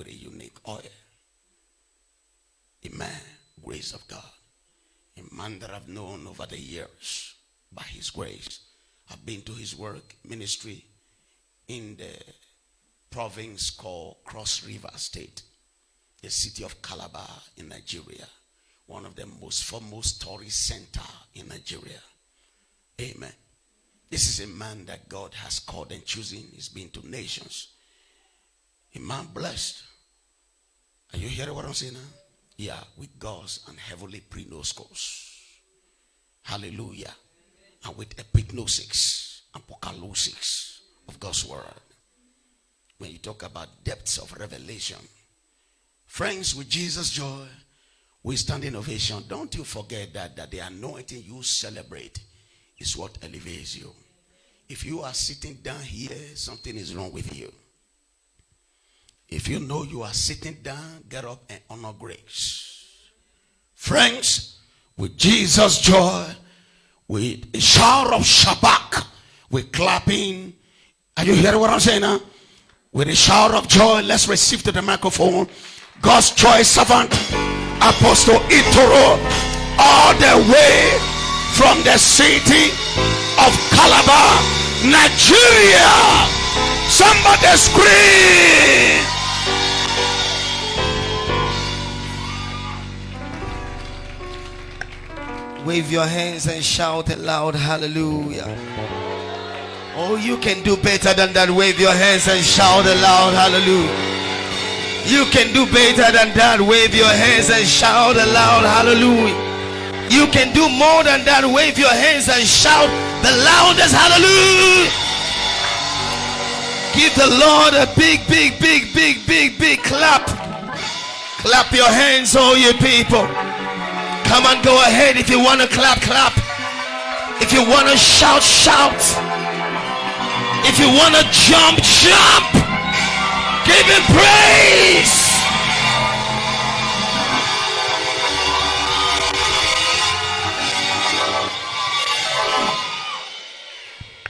with a unique oil. A man, grace of God. A man that I've known over the years by his grace. I've been to his work, ministry in the province called Cross River State, the city of Calabar in Nigeria, one of the most foremost tourist center in Nigeria. Amen. This is a man that God has called and chosen. He's been to nations. A man blessed. Are you hearing what I'm saying now? Yeah, with God's and heavenly pre-noscos. Hallelujah. And with epignosis, apocalypsis of God's word. When you talk about depths of revelation. Friends, with Jesus' joy, we stand in ovation. Don't you forget that the anointing you celebrate is what elevates you. If you are sitting down here, something is wrong with you. If you know you are sitting down, get up and honor grace. Friends, with Jesus' joy, with a shout of Shabbat, with clapping. Are you hearing what I'm saying now? With a shout of joy, let's receive to the microphone God's choice servant, Apostle Itoro, all the way from the city of Calabar, Nigeria. Somebody scream. Wave your hands and shout aloud, hallelujah. Oh, you can do better than that. Wave your hands and shout aloud, hallelujah. You can do better than that. Wave your hands and shout aloud, hallelujah. You can do more than that. Wave your hands and shout the loudest, hallelujah. Give the Lord a big clap. Clap your hands, all you people. Come on, go ahead. If you want to clap, clap. If you want to shout, shout. If you want to jump, jump. Give him praise.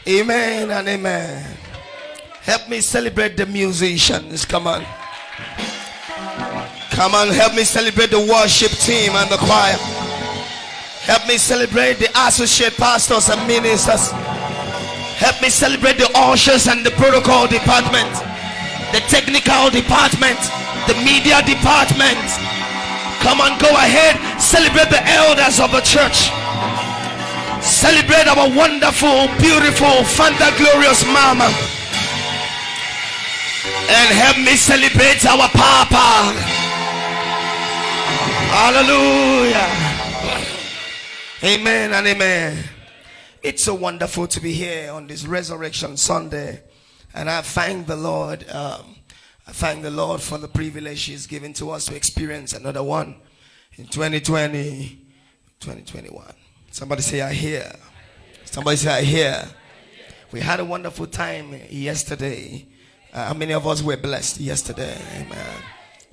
Amen and amen. Help me celebrate the musicians. Come on. Come on, help me celebrate the worship team and the choir. Help me celebrate the associate pastors and ministers. Help me celebrate the ushers and the protocol department, the technical department, the media department. Come on, go ahead, celebrate the elders of the church. Celebrate our wonderful, beautiful, fantaglorious mama. And help me celebrate our papa. Hallelujah. Amen and amen. It's so wonderful to be here on this Resurrection Sunday. And I thank the Lord. I thank the Lord for the privilege He's given to us to experience another one in 2020, 2021. Somebody say, I hear. Somebody say, I hear. We had a wonderful time yesterday. How many of us were blessed yesterday? Amen.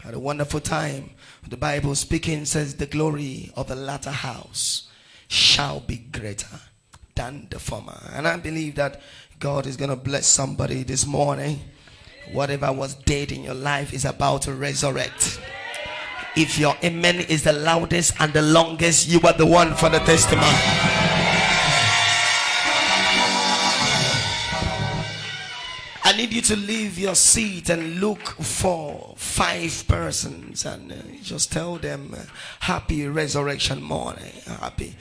Had a wonderful time. The Bible speaking says the glory of the latter house shall be greater than the former. And I believe that God is going to bless somebody this morning. Whatever was dead in your life is about to resurrect. If your amen is the loudest and the longest, you are the one for the testimony. I need you to leave your seat and look for 5 persons and just tell them happy resurrection morning. Happy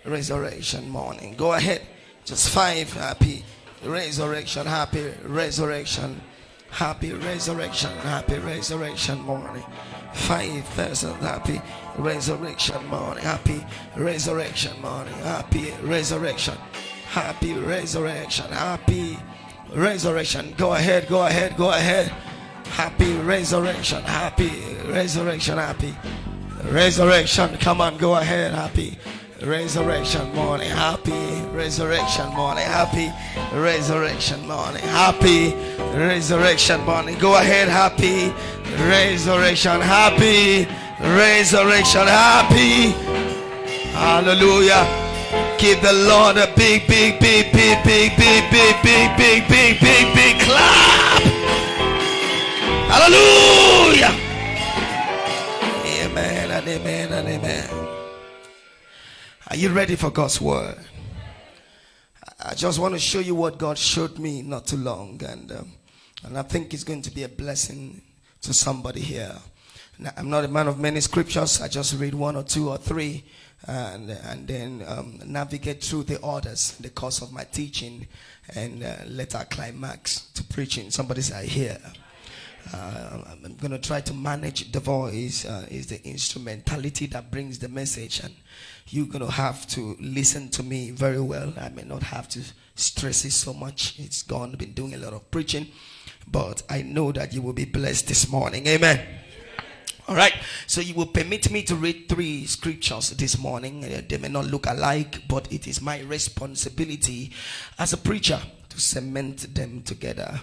resurrection morning. Go ahead. Just 5. Happy resurrection. Happy resurrection. Happy resurrection. Happy resurrection morning. 5 persons. Happy resurrection morning. Happy resurrection morning. Happy resurrection. Happy resurrection. Happy resurrection. Go ahead, go ahead, go ahead. Happy resurrection. Happy resurrection. Happy resurrection. Come on, go ahead. Happy resurrection morning. Happy resurrection morning. Happy resurrection morning. Happy resurrection morning. Go ahead. Happy resurrection. Happy resurrection. Happy. Hallelujah. Give the Lord a big clap. Hallelujah. Are you ready for God's word? I just want to show you what God showed me not too long, and I think it's going to be a blessing to somebody here. Now, I'm not a man of many scriptures. I just read one or two or three, and then navigate through the orders in the course of my teaching, and let our climax to preaching. Somebody say, I hear. I'm going to try to manage the voice. Is the instrumentality that brings the message, and you're going to have to listen to me very well. I may not have to stress it so much. It's gone. I've been doing a lot of preaching, but I know that you will be blessed this morning. Amen. All right. So you will permit me to read 3 scriptures this morning. They may not look alike, but it is my responsibility as a preacher to cement them together.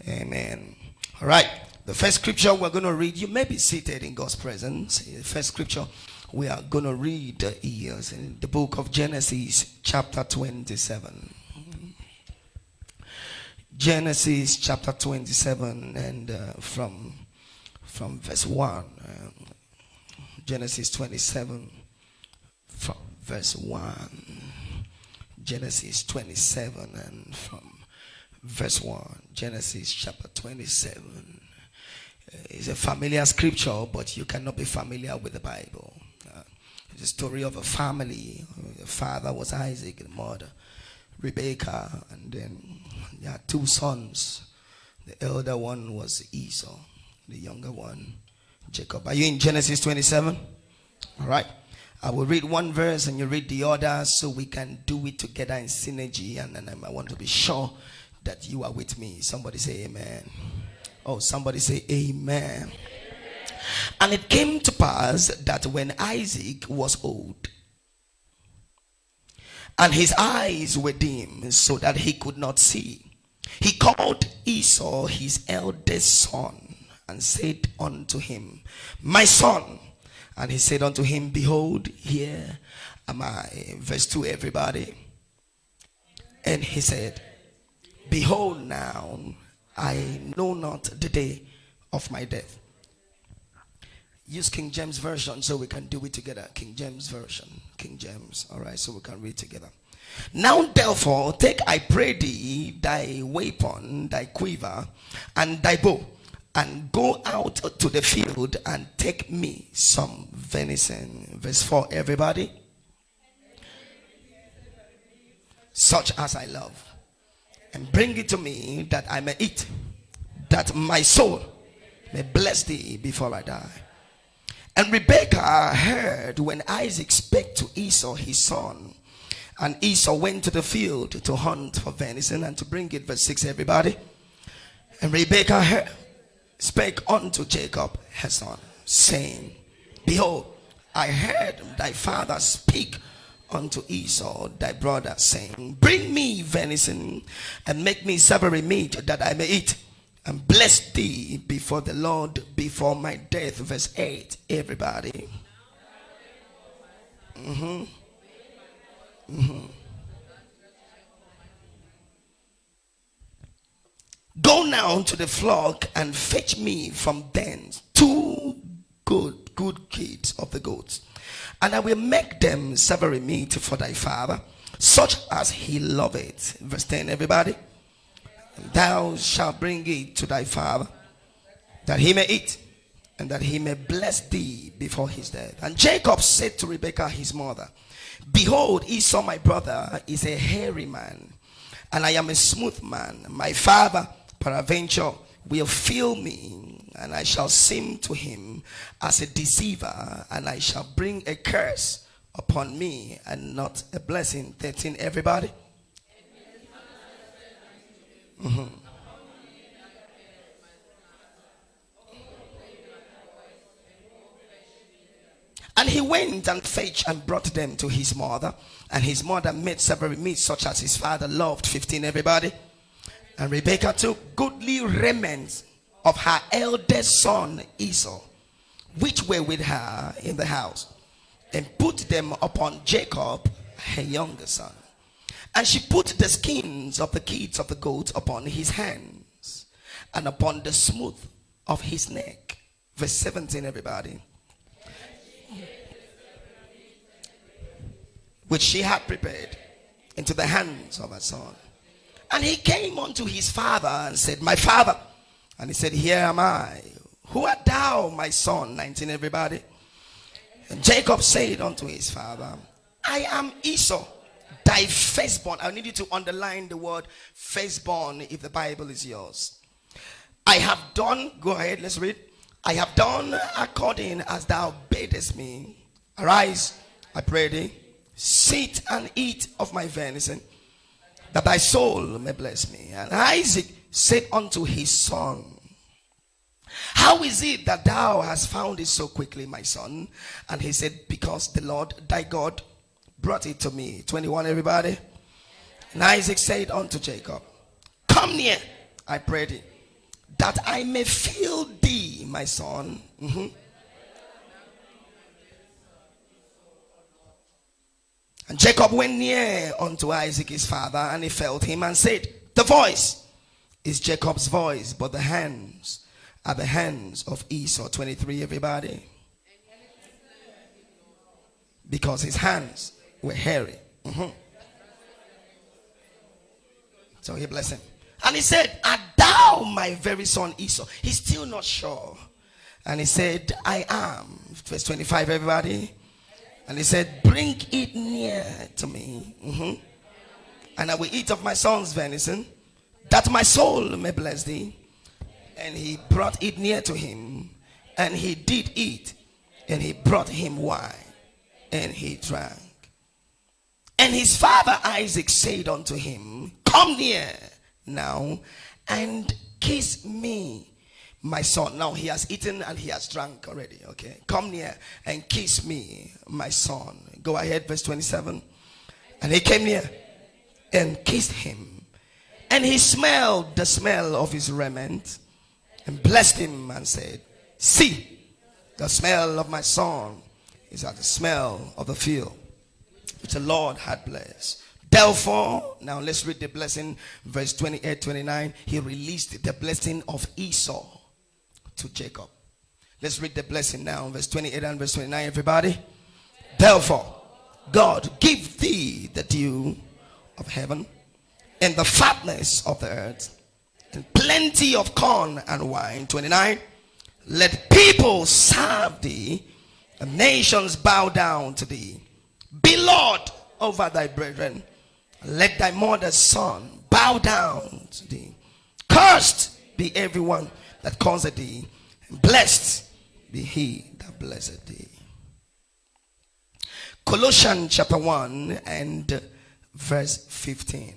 Amen. All right. The first scripture we're going to read, you may be seated in God's presence. The first scripture we are going to read is in the book of Genesis chapter 27. Genesis chapter 27 and from verse 1. Genesis 27 from verse 1. Genesis 27 and from verse 1. Genesis chapter 27. It's a familiar scripture, but you cannot be familiar with the Bible. It's a story of a family. The father was Isaac, the mother Rebecca, and then they had 2 sons. The elder one was Esau, the younger one Jacob. Are you in Genesis 27? All right. I will read one verse and you read the other so we can do it together in synergy, and I want to be sure that you are with me. Somebody say amen. Oh, somebody say amen. And it came to pass that when Isaac was old and his eyes were dim so that he could not see, he called Esau his eldest son and said unto him, my son. And he said unto him, behold, here am I. Verse 2, everybody. And he said, behold, now I know not the day of my death. Use King James Version so we can do it together. King James Version. King James. All right, so we can read together. Now therefore, take, I pray thee, thy weapon, thy quiver, and thy bow, and go out to the field and take me some venison. Verse 4, everybody. Such as I love, and bring it to me that I may eat, that my soul may bless thee before I die. And Rebekah heard when Isaac spake to Esau his son. And Esau went to the field to hunt for venison and to bring it. Verse 6, everybody. And Rebekah spake unto Jacob her son, saying, behold, I heard thy father speak unto Esau thy brother, saying, bring me venison and make me savory meat that I may eat, and bless thee before the Lord before my death. Verse 8, everybody. Go now to the flock and fetch me from thence 2 good kids of the goats, and I will make them savory meat for thy father, such as he loveth. Verse 10, everybody. Thou shalt bring it to thy father, that he may eat, and that he may bless thee before his death. And Jacob said to Rebekah his mother, behold, Esau my brother is a hairy man, and I am a smooth man. My father peradventure will feel me, and I shall seem to him as a deceiver, and I shall bring a curse upon me and not a blessing. 13, everybody. And he went and fetched and brought them to his mother, and his mother made savory meat such as his father loved. 15, everybody. And Rebekah took goodly remnants of her eldest son Esau, which were with her in the house, and put them upon Jacob her younger son. And she put the skins of the kids of the goats upon his hands, and upon the smooth of his neck. Verse 17, everybody. which she had prepared, into the hands of her son. And he came unto his father and said, my father. And he said, here am I. Who art thou, my son? 19, everybody. And Jacob said unto his father, I am Esau, thy firstborn. I need you to underline the word firstborn if the Bible is yours. I have done, go ahead, let's read. I have done according as thou badest me. Arise, I pray thee, sit and eat of my venison, that thy soul may bless me. And Isaac said unto his son, how is it that thou hast found it so quickly, my son? And he said, because the Lord thy God brought it to me. 21, everybody. And Isaac said unto Jacob, come near, I pray thee, that I may feel thee, my son. And Jacob went near unto Isaac his father, and he felt him and said, the voice is Jacob's voice, but the hands are the hands of Esau. 23, everybody. Because his hands were hairy. So he blessed him. And he said, art thou my very son Esau? He's still not sure. And he said, I am. Verse 25, everybody. And he said, bring it near to me. And I will eat of my son's venison, that my soul may bless thee. And he brought it near to him, and he did eat. And he brought him wine, and he drank. And his father Isaac said unto him, come near now and kiss me, my son. Now he has eaten and he has drunk already. Okay, come near and kiss me, my son. Go ahead, verse 27. And he came near and kissed him, and he smelled the smell of his raiment, and blessed him and said, see, the smell of my son is as the smell of the field which the Lord had blessed. Therefore, now let's read the blessing, verse 28, 29. He released the blessing of Esau to Jacob. Let's read the blessing now, verse 28 and verse 29, everybody. Therefore, God give thee the dew of heaven, and the fatness of the earth, and plenty of corn and wine. 29. Let people serve thee, and nations bow down to thee. Be Lord over thy brethren. Let thy mother's son bow down to thee. Cursed be everyone that causeth thee, and blessed be he that blesseth thee. Colossians chapter 1 and verse 15.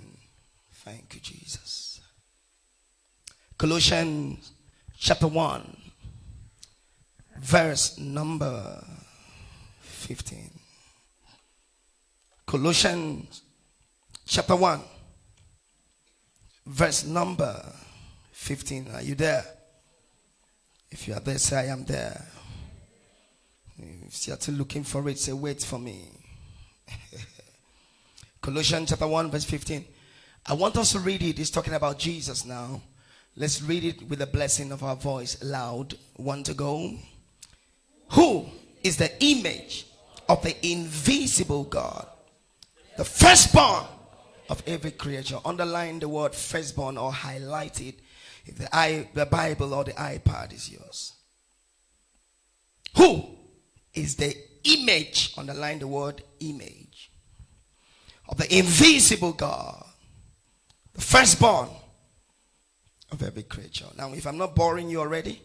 Thank you, Jesus. Colossians chapter 1 verse number 15. Colossians chapter 1 verse number 15. Are you there? If you are there, say I am there. If you are still looking for it, say wait for me. Colossians chapter 1 verse 15. I want us to read it. It's talking about Jesus now. Let's read it with the blessing of our voice loud. One to go. Who is the image of the invisible God, the firstborn of every creature. Underline the word firstborn or highlight it if the Bible or the iPad is yours. Who is the image, underline the word image, of the invisible God, the firstborn of every creature. Now, if I'm not boring you already,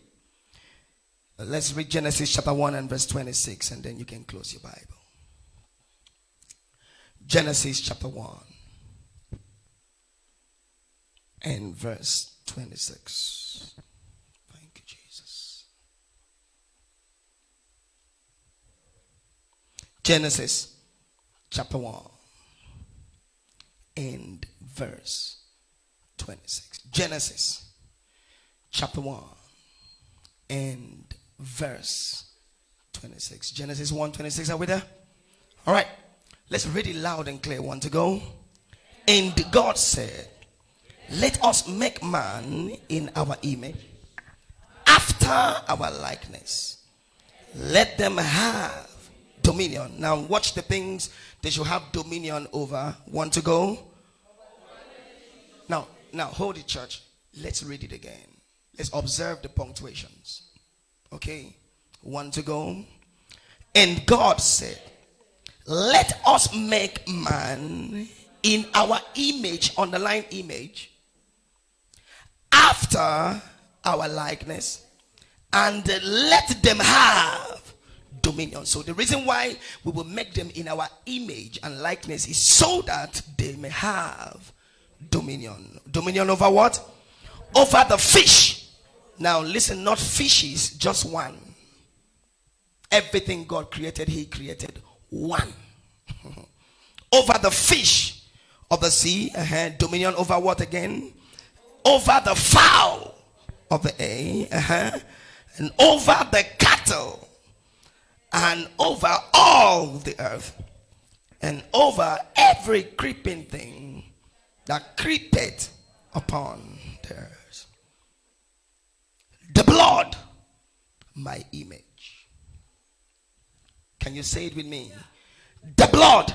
let's read Genesis chapter 1 and verse 26, and then you can close your Bible. Genesis chapter 1 and verse 26. Thank you, Jesus. Genesis chapter 1 and verse 26. Genesis chapter 1 and verse 26. Genesis 1:26. Are we there? All right. Let's read it loud and clear. One to go. And God said, let us make man in our image, after our likeness. Let them have Dominion. Now watch the things they should have dominion over. Want to go? Now hold it, church. Let's read it again. Let's observe the punctuations. Okay. Want to go? And God said, let us make man in our image, underline image, after our likeness, and let them have dominion. So the reason why we will make them in our image and likeness is so that they may have dominion. Dominion over what? Over the fish. Now listen, not fishes, just one. Everything God created, he created one. Over the fish of the sea, dominion over what again? Over the fowl of the air, and over the cattle, and over all the earth, and over every creeping thing that creepeth upon the earth. The blood, my image. Can you say it with me? The blood,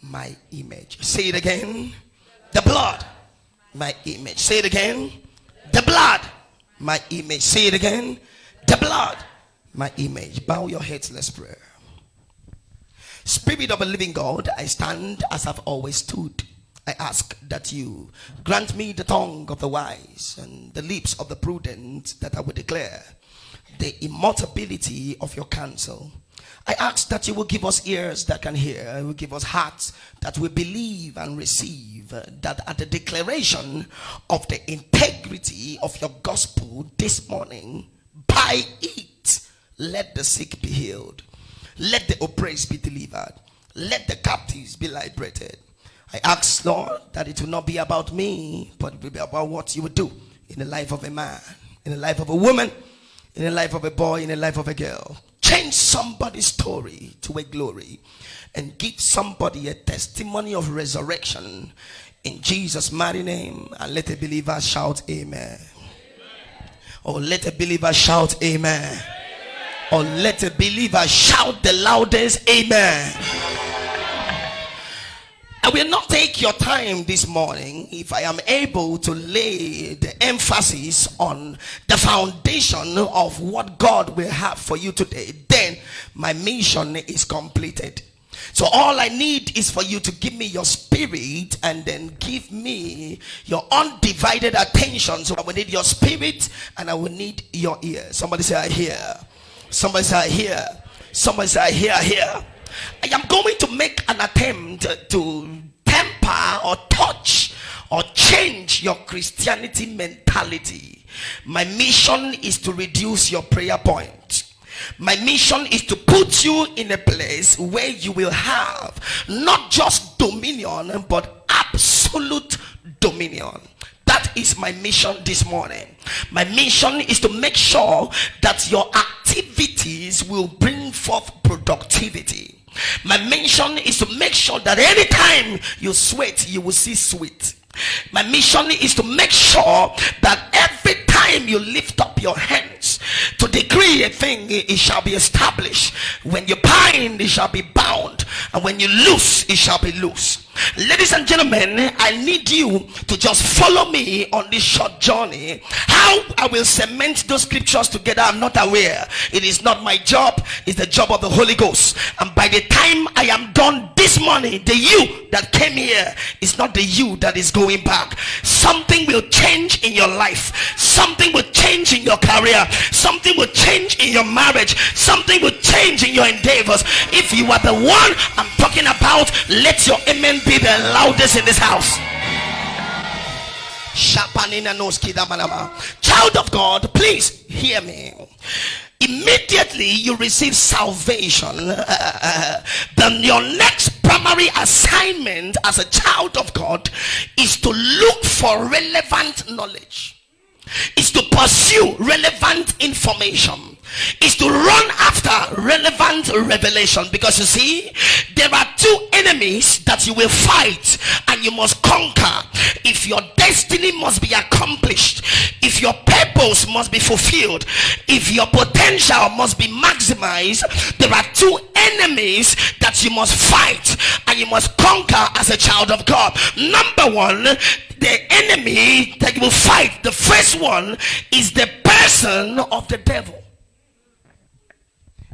my image. Say it again. The blood, my image. Say it again. The blood, my image. Say it again. The blood, my image. Bow your heads, let's pray. Spirit of a living God, I stand as I've always stood. I ask that you grant me the tongue of the wise and the lips of the prudent, that I will declare the immutability of your counsel. I ask that you will give us ears that can hear, you will give us hearts that will believe and receive, that at the declaration of the integrity of your gospel this morning, by it, let the sick be healed, let the oppressed be delivered, let the captives be liberated. I ask, Lord, that it will not be about me, but it will be about what you will do in the life of a man, in the life of a woman, in the life of a boy, in the life of a girl. Change somebody's story to a glory and give somebody a testimony of resurrection in Jesus' mighty name. And let a believer shout amen. Or let a believer shout amen. Or let a believer shout the loudest amen. I will not take your time this morning if I am able to lay the emphasis on the foundation of what God will have for you today. Then my mission is completed. So all I need is for you to give me your spirit and then give me your undivided attention. So I will need your spirit and I will need your ear. Somebody say I hear. Somebody say I hear. Somebody say I hear. I am going to make an attempt to temper or touch or change your Christianity mentality. My mission is to reduce your prayer point. My mission is to put you in a place where you will have not just dominion but absolute dominion. That is my mission this morning. My mission is to make sure that your activities will bring forth productivity. My mission is to make sure that anytime you sweat, you will see sweat. My mission is to make sure that every time you lift up your hands to decree a thing, it shall be established. When you bind, it shall be bound, and when you loose, it shall be loose. Ladies and gentlemen, I need you to just follow me on this short journey. How I will cement those scriptures together, I'm not aware. It is not my job, it's the job of the Holy Ghost. And by the time I am done this morning, the you that came here is not the you that is going back. Something will change in your life. Something will change in your career. Something will change in your marriage. Something will change in your endeavors. If you are the one I'm talking about, let your amen be the loudest in this house. Child of God, please hear me. Immediately you receive salvation, then your next primary assignment as a child of God is to look for relevant knowledge, is to pursue relevant information, is to run after relevant revelation. Because you see, there are two enemies that you will fight and you must conquer if your destiny must be accomplished, if your purpose must be fulfilled, if your potential must be maximized. There are two enemies that you must fight and you must conquer as a child of God. Number one, the enemy that you will fight, the first one is the person of the devil.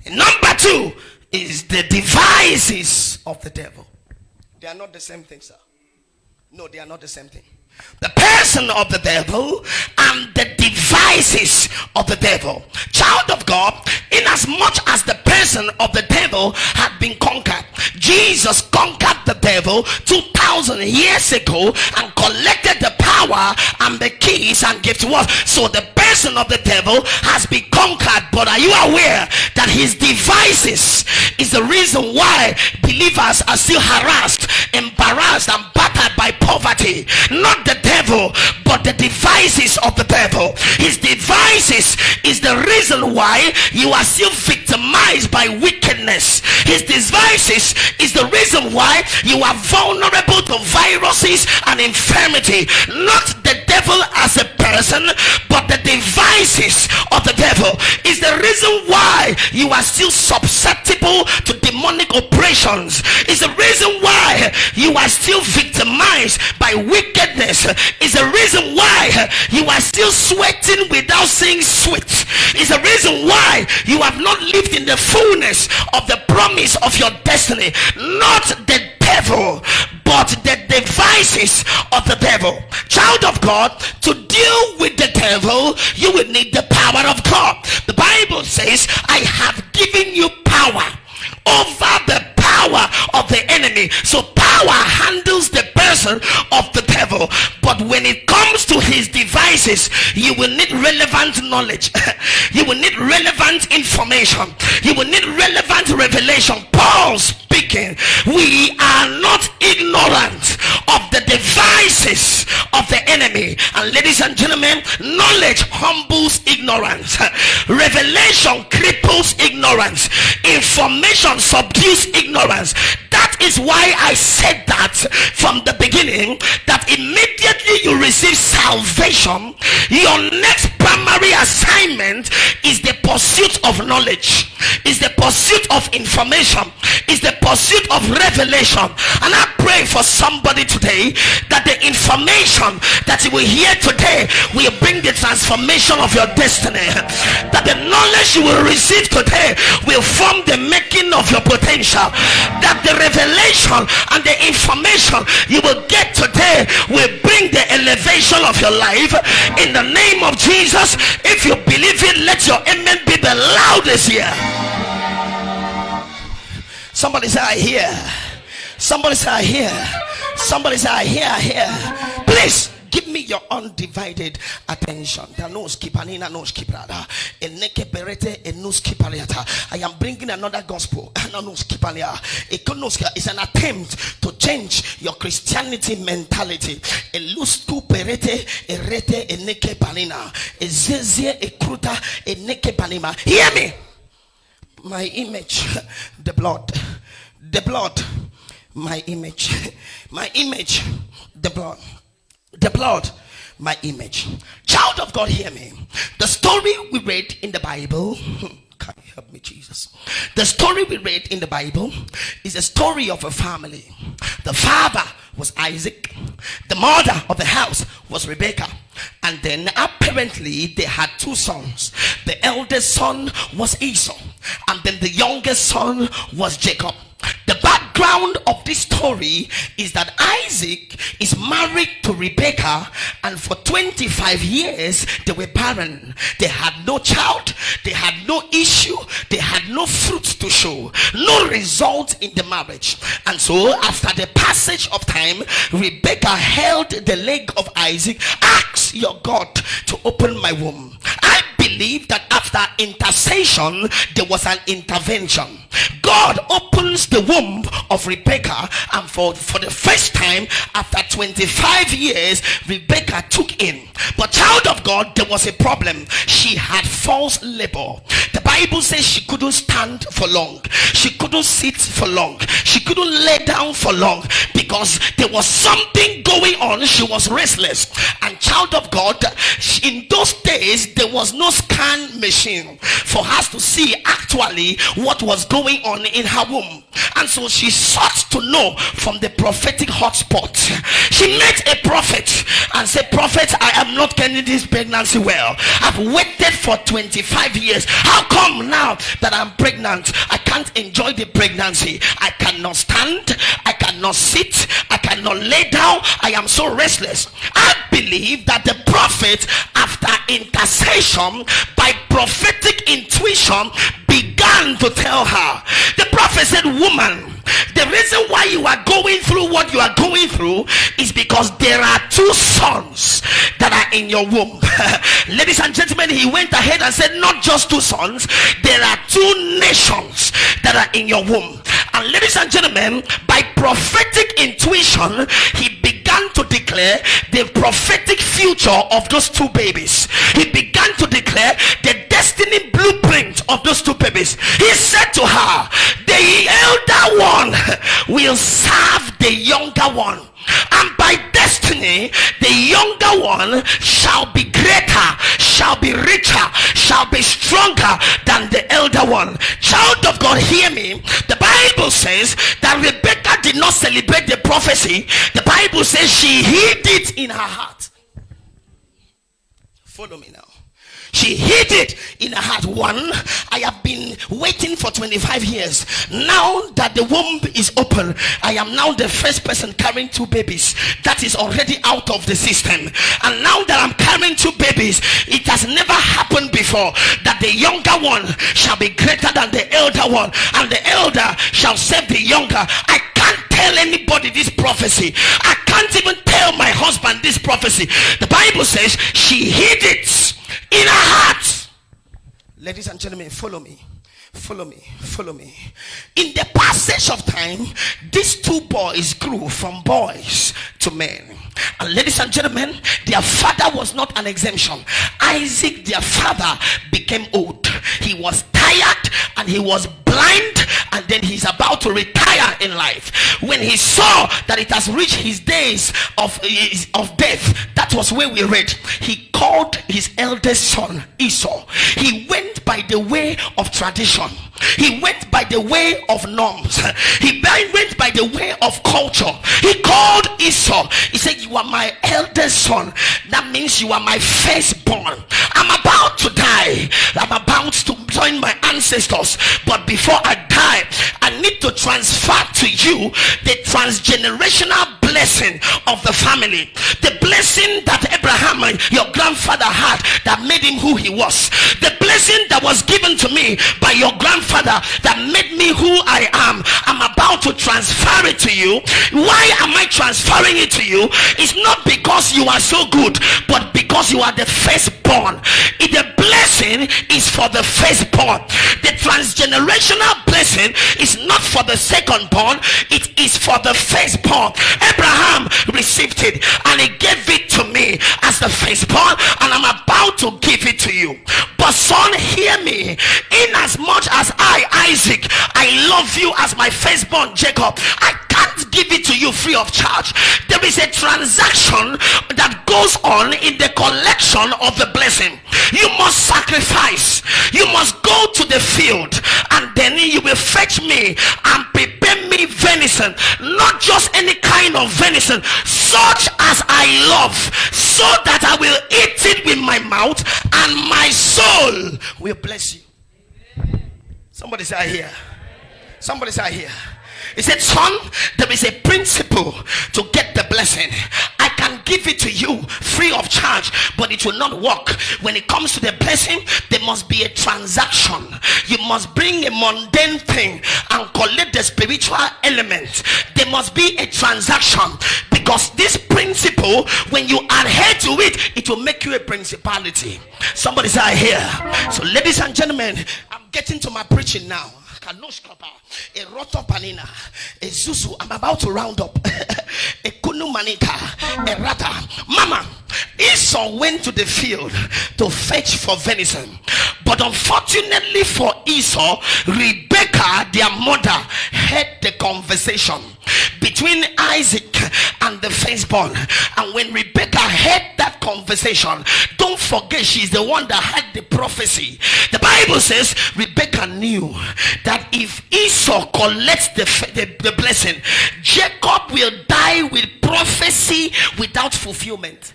Number two is the devices of the devil. They are not the same thing, sir. No, they are not the same thing. The person of the devil and the devices of the devil. Child of God, in as much as the person of the devil had been conquered, Jesus conquered the devil 2,000 years ago and collected the power and the keys and gave to us. So the person of the devil has been conquered, but are you aware that his devices is the reason why believers are still harassed, embarrassed, and battered by poverty? Not the devil, but the devices of the devil. His devices is the reason why you are still victimized by wickedness. His devices is the reason why you are vulnerable to viruses and infirmity. Not the devil as a person, but the devices of the devil is the reason why you are still susceptible to demonic operations. Is the reason why you are still victimized by wickedness. Is the reason why you are still sweating without seeing sweat. Is the reason why you have not lived in the fullness of the promise of your destiny. Not the devil, but the devices of the devil. Child of God, to deal with the devil, you will need the power of God. The Bible says, I have given you power over the power of the enemy. So power handles the person of the devil, but when it comes to his devices, you will need relevant knowledge. You will need relevant information. You will need relevant revelation. Paul speaking, we are not ignorant of the devices of the enemy. And ladies and gentlemen, knowledge humbles ignorance. Revelation cripples ignorance. Information subdues ignorance. That is why I said that from the beginning, that immediately you receive salvation, your next primary assignment is the pursuit of knowledge, is the pursuit of information, is the pursuit of revelation. And I pray for somebody today that the information that you will hear today will bring the transformation of your destiny, that the knowledge you will receive today will form the making of your potential, that the revelation and the information you will get today will bring the elevation of your life in the name of Jesus. If you believe it, let your amen be the loudest here. Somebody say I hear. Somebody say I hear. Somebody say I hear, I hear. Please give me your undivided attention. I am bringing another gospel. It's an attempt to change your Christianity mentality. Hear me. My image, the blood, my image, the blood, my image. Child of God, hear me. The story we read in the Bible, can you help me, Jesus? The story we read in the Bible is a story of a family. The father was Isaac, the mother of the house was Rebecca, and then apparently they had two sons. The eldest son was Esau, and then the youngest son was Jacob. The background of this story is that Isaac is married to Rebecca, and for 25 years they were barren. They had no child, they had no issue, they had no fruit to show, no result in the marriage. And so after the passage of time, Rebecca held the leg of Isaac. Ask your God to open my womb. I believe that after intercession there was an intervention. God opens the womb of Rebecca, and for the first time after 25 years Rebecca took in. But child of God, there was a problem. She had false labor. The Bible says she couldn't stand for long, she couldn't sit for long, she couldn't lay down for long, because there was something going on. She was restless. And child of God, in those days there was no scan machine for us to see actually what was going on son in her womb. And so she sought to know from the prophetic hotspot. She met a prophet and said, prophet, I am not getting this pregnancy well. I've waited for 25 years. How come now that I'm pregnant, I can't enjoy the pregnancy? I cannot stand, I cannot sit, I cannot lay down. I am so restless. I believe that the prophet, after intercession by prophetic intuition, began to tell her. The prophet said, woman, the reason why you are going through what you are going through is because there are two sons that are in your womb. Ladies and gentlemen, he went ahead and said, not just two sons, there are two nations that are in your womb. And ladies and gentlemen, by prophetic intuition, he began to declare the prophetic future of those two babies. He began to declare the destiny blueprint of those two babies. He said to her, the elder one will serve the younger one, and by destiny the younger one shall be greater, shall be richer, shall be stronger than the elder one. Child of God, hear me. The Bible says that Rebecca did not celebrate the prophecy. The Bible says she hid it in her heart. Follow me now. She hid it in her heart. One, I have been waiting for 25 years. Now that the womb is open, I am now the first person carrying two babies. That is already out of the system. And now that I'm carrying two babies, it has never happened before that the younger one shall be greater than the elder one, and the elder shall serve the younger. I can't tell anybody this prophecy. I can't even tell my husband this prophecy. The Bible says she hid it in her heart. Ladies and gentlemen, follow me. Follow me. Follow me. In the passage of time, these two boys grew from boys to men. And ladies and gentlemen, their father was not an exemption. Isaac, their father, became old. He was tired and he was blind, and then he's about to retire in life. When he saw that it has reached his days of death, that was where we read, he called his eldest son Esau. He went by the way of tradition. He went by the way of norms. He went by the way of culture. He called Esau. He said, you are my eldest son. That means you are my firstborn. I'm about to die. I'm about to join my ancestors. But before I die, I need to transfer to you the transgenerational blessing of the family. The blessing that Abraham, your grandfather, had that made him who he was. The blessing that was given to me by your grandfather that made me who I am. I'm about to transfer it to you. Why am I transferring it to you? It's not because you are so good, but because you are the firstborn. The blessing is for the firstborn. The transgenerational blessing is not for the secondborn, it is for the firstborn. Abraham received it and he gave it to me as the firstborn, and I'm about to give it to you. But son, hear me. In as much as I, Isaac, I love you as my firstborn, Jacob, I can't give it to you free of charge. There is a transaction that goes on in the collection of the blessing. You must sacrifice. You must go to the field, and then you will fetch me and prepare me venison. Not just any kind of venison, such as I love, so that I will eat it with my mouth and my soul will bless you. Somebody say I hear. Somebody say I hear. He said, son, there is a principle to get the blessing. I can give it to you free of charge, but it will not work. When it comes to the blessing, there must be a transaction. You must bring a mundane thing and collect the spiritual element. There must be a transaction, because this principle, when you adhere to it, it will make you a principality. Somebody say I hear. So ladies and gentlemen, I'm getting to my preaching now. I'm about to round up. Mama, Esau went to the field to fetch for venison, but unfortunately for Esau, Rebecca, their mother, heard the conversation between Isaac and the firstborn. And when Rebecca heard that conversation, don't forget, she's the one that had the prophecy. The Bible says Rebecca knew that if Esau collects the blessing, Jacob will die with prophecy without fulfillment.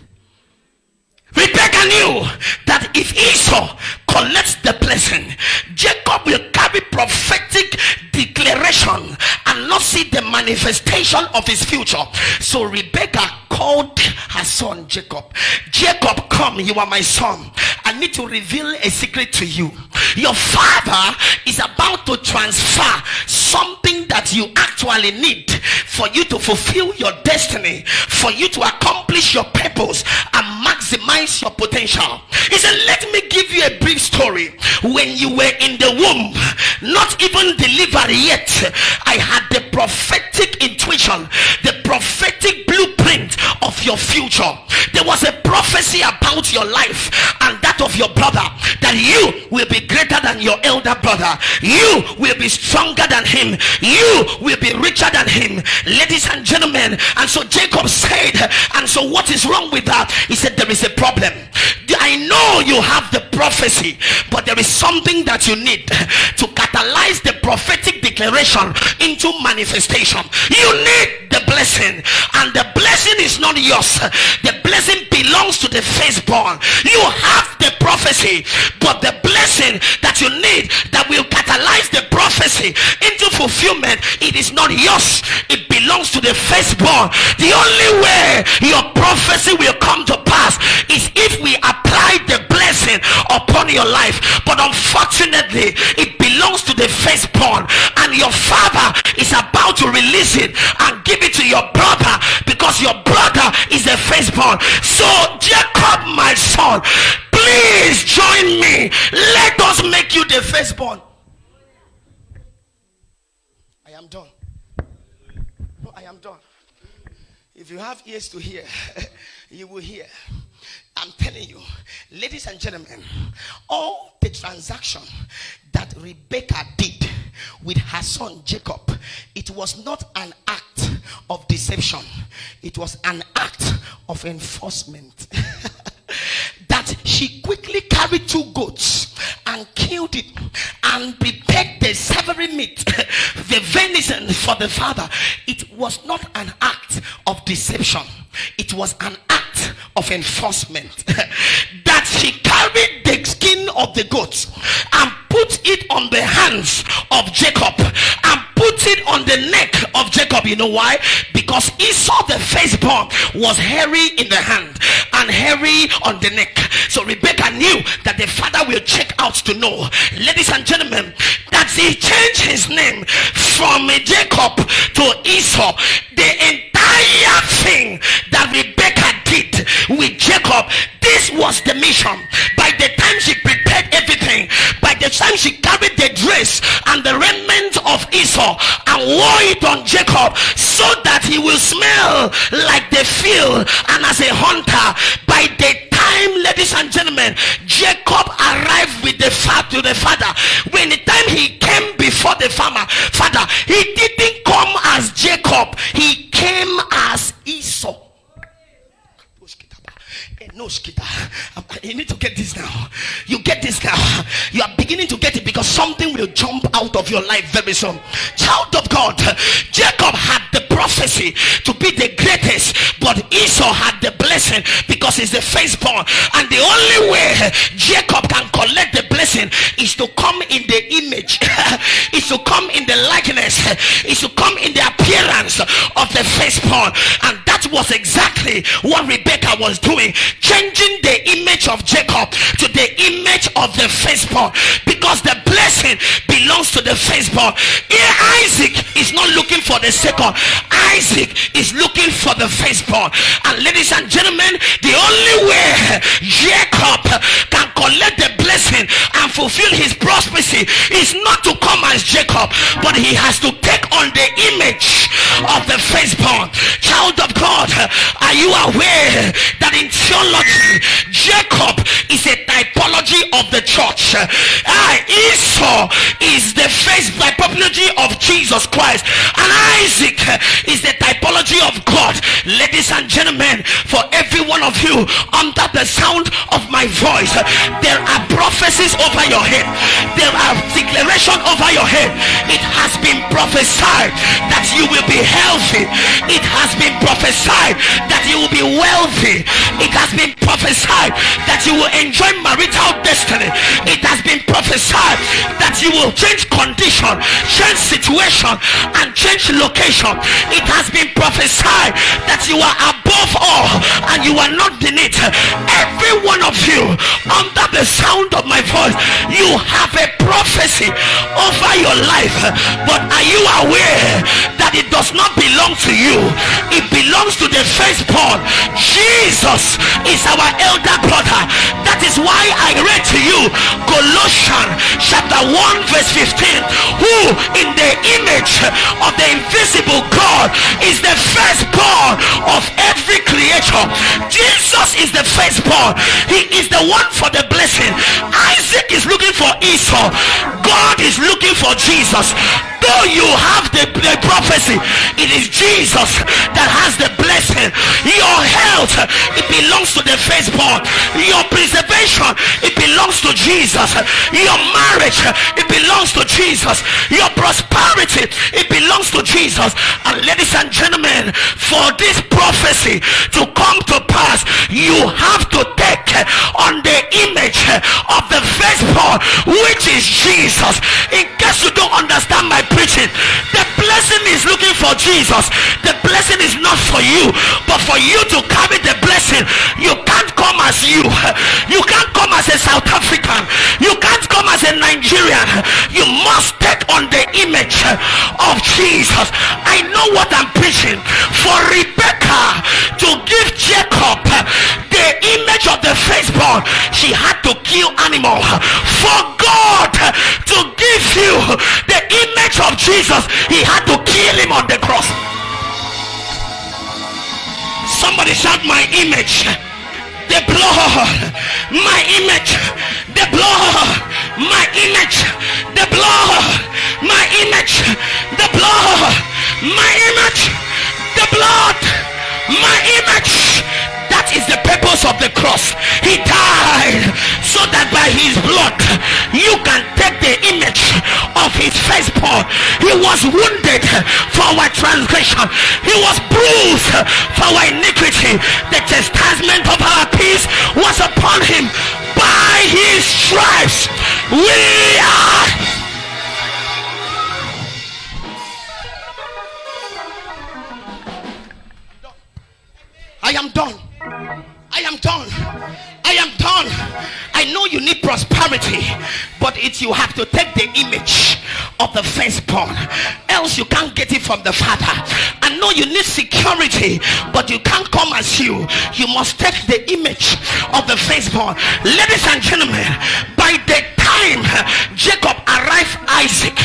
Rebecca knew that if Esau collects the blessing, Jacob will carry prophetic declaration and not see the manifestation of his future. So Rebecca called her son Jacob. Jacob, come, you are my son. I need to reveal a secret to you. Your father is about to transfer something that you actually need for you to fulfill your destiny, for you to accomplish your purpose and maximize your potential. He said, let me give you a brief story. When you were in the womb, not even delivered yet, I had the prophetic intuition, the prophetic blueprint of your future. There was a prophecy about your life and that of your brother, that you will be greater than your elder brother, you will be stronger than him, you will be richer than him, ladies and gentlemen. And so Jacob said, and so what is wrong with that? He said, there is a problem. I know you have the prophecy, but there is something that you need to catalyze the prophetic declaration into manifestation. You need the blessing, and the blessing is not yours. The blessing belongs to the firstborn. You have the prophecy, but the blessing that you need that will catalyze the prophecy into fulfillment, it is not yours. It belongs to the firstborn. The only way your prophecy will come to pass is if we apply the blessing upon your life. But unfortunately, it belongs to the firstborn, and your father is about to release it and give it to your brother, because your brother is the firstborn. So Jacob, my son, please join me. Let us make you the firstborn. I am done. No, I am done. If you have ears to hear, you will hear. I'm telling you, ladies and gentlemen, all the transaction that Rebecca did with her son Jacob, it was not an act of deception, it was an act of enforcement. That she quickly carried 2 goats and killed it and prepared the savory meat, the venison for the father. It was not an act of deception, it was an act of enforcement. That she carried the skin of the goats and put it on the hands of Jacob and put it on the neck of Jacob. You know why? Because Esau the firstborn was hairy in the hand and hairy on the neck. So Rebecca knew that the father will check out to know, ladies and gentlemen, that he changed his name from Jacob to Esau. The entire thing that Rebecca did with Jacob, this was the mission. By the time she prepared everything, by the time she carried the dress and the remnant of Esau and wore it on Jacob, so that he will smell like the field and as a hunter. By the time, ladies and gentlemen, Jacob arrived with the father, when the time he came before the father, he didn't come as Jacob, he came as Esau. You need to get this now. You get this now. You are beginning to get it, because something will jump out of your life very soon. Child of God, Jacob had the prophecy to be the greatest, but Esau had the blessing because he's the firstborn. And the only way Jacob can collect the blessing is to come in the image, is to come in the likeness, is to come in the appearance of the firstborn. And that was exactly what Rebecca was doing, changing the image of Jacob to the image of the firstborn, because the blessing belongs to the firstborn. Here Isaac is not looking for the second, Isaac is looking for the firstborn. And ladies and gentlemen, the only way Jacob can collect the blessing and fulfill his prophecy is not to come as Jacob, but he has to take on the image of the firstborn. Child of God, are you aware that in theology, Jacob is a typology of the church? Esau is the first typology of Jesus Christ, and Isaac is the typology of God. Ladies and gentlemen, for every one of you under the sound of my voice, there are prophecies over your head, there are declarations over your head. It prophesied that you will be healthy. It has been prophesied that you will be wealthy. It has been prophesied that you will enjoy marital destiny. It has been prophesied that you will change condition, change situation, and change location. It has been prophesied that you are above all and you are not beneath. Every one of you under the sound of my voice, you have a prophecy over your life, but are you aware that it does not belong to you? It belongs to the firstborn. Jesus is our elder brother. That is why I read to you Colossians chapter 1 verse 15, who in the image of the invisible God is the firstborn of every creature. Jesus is the firstborn. He is the one for the blessing. Isaac is looking for Esau. God is looking for Jesus. Though you have the prophecy, it is Jesus that has the blessing. Your health, it belongs to the firstborn. Your preservation, it belongs to Jesus. Your marriage, it belongs to Jesus. Your prosperity, it belongs to Jesus. And ladies and gentlemen, for this prophecy to come to pass, you have to take on the image of the firstborn, which is Jesus. In case you don't understand my preaching, the blessing is looking for Jesus. The blessing is not for you, but for you to carry the blessing. You can't come as you. You can't come as a South African. You can't come as a Nigerian. You must take on the image of Jesus. I know what I'm preaching. For Rebecca to give Jacob the image of the firstborn, she had to kill animal. For God to give you the image of Jesus, he had to kill him on the cross. Somebody shout, my image, the blood, my image, the blood, my image, the blood, my image, the blood, my image, the blood, my image. That is the purpose of the cross. He died so that by his blood you can take the image of his firstborn. He was wounded for our transgression. He was bruised for our iniquity. The chastisement of our peace was upon him. By his stripes we are. I am done. I am done. I am done. I know you need prosperity, but you have to take the image of the firstborn, else you can't get it from the Father. I know you need security, but you can't come as you. You must take the image of the firstborn. Ladies and gentlemen, by the time Jacob arrived Isaac,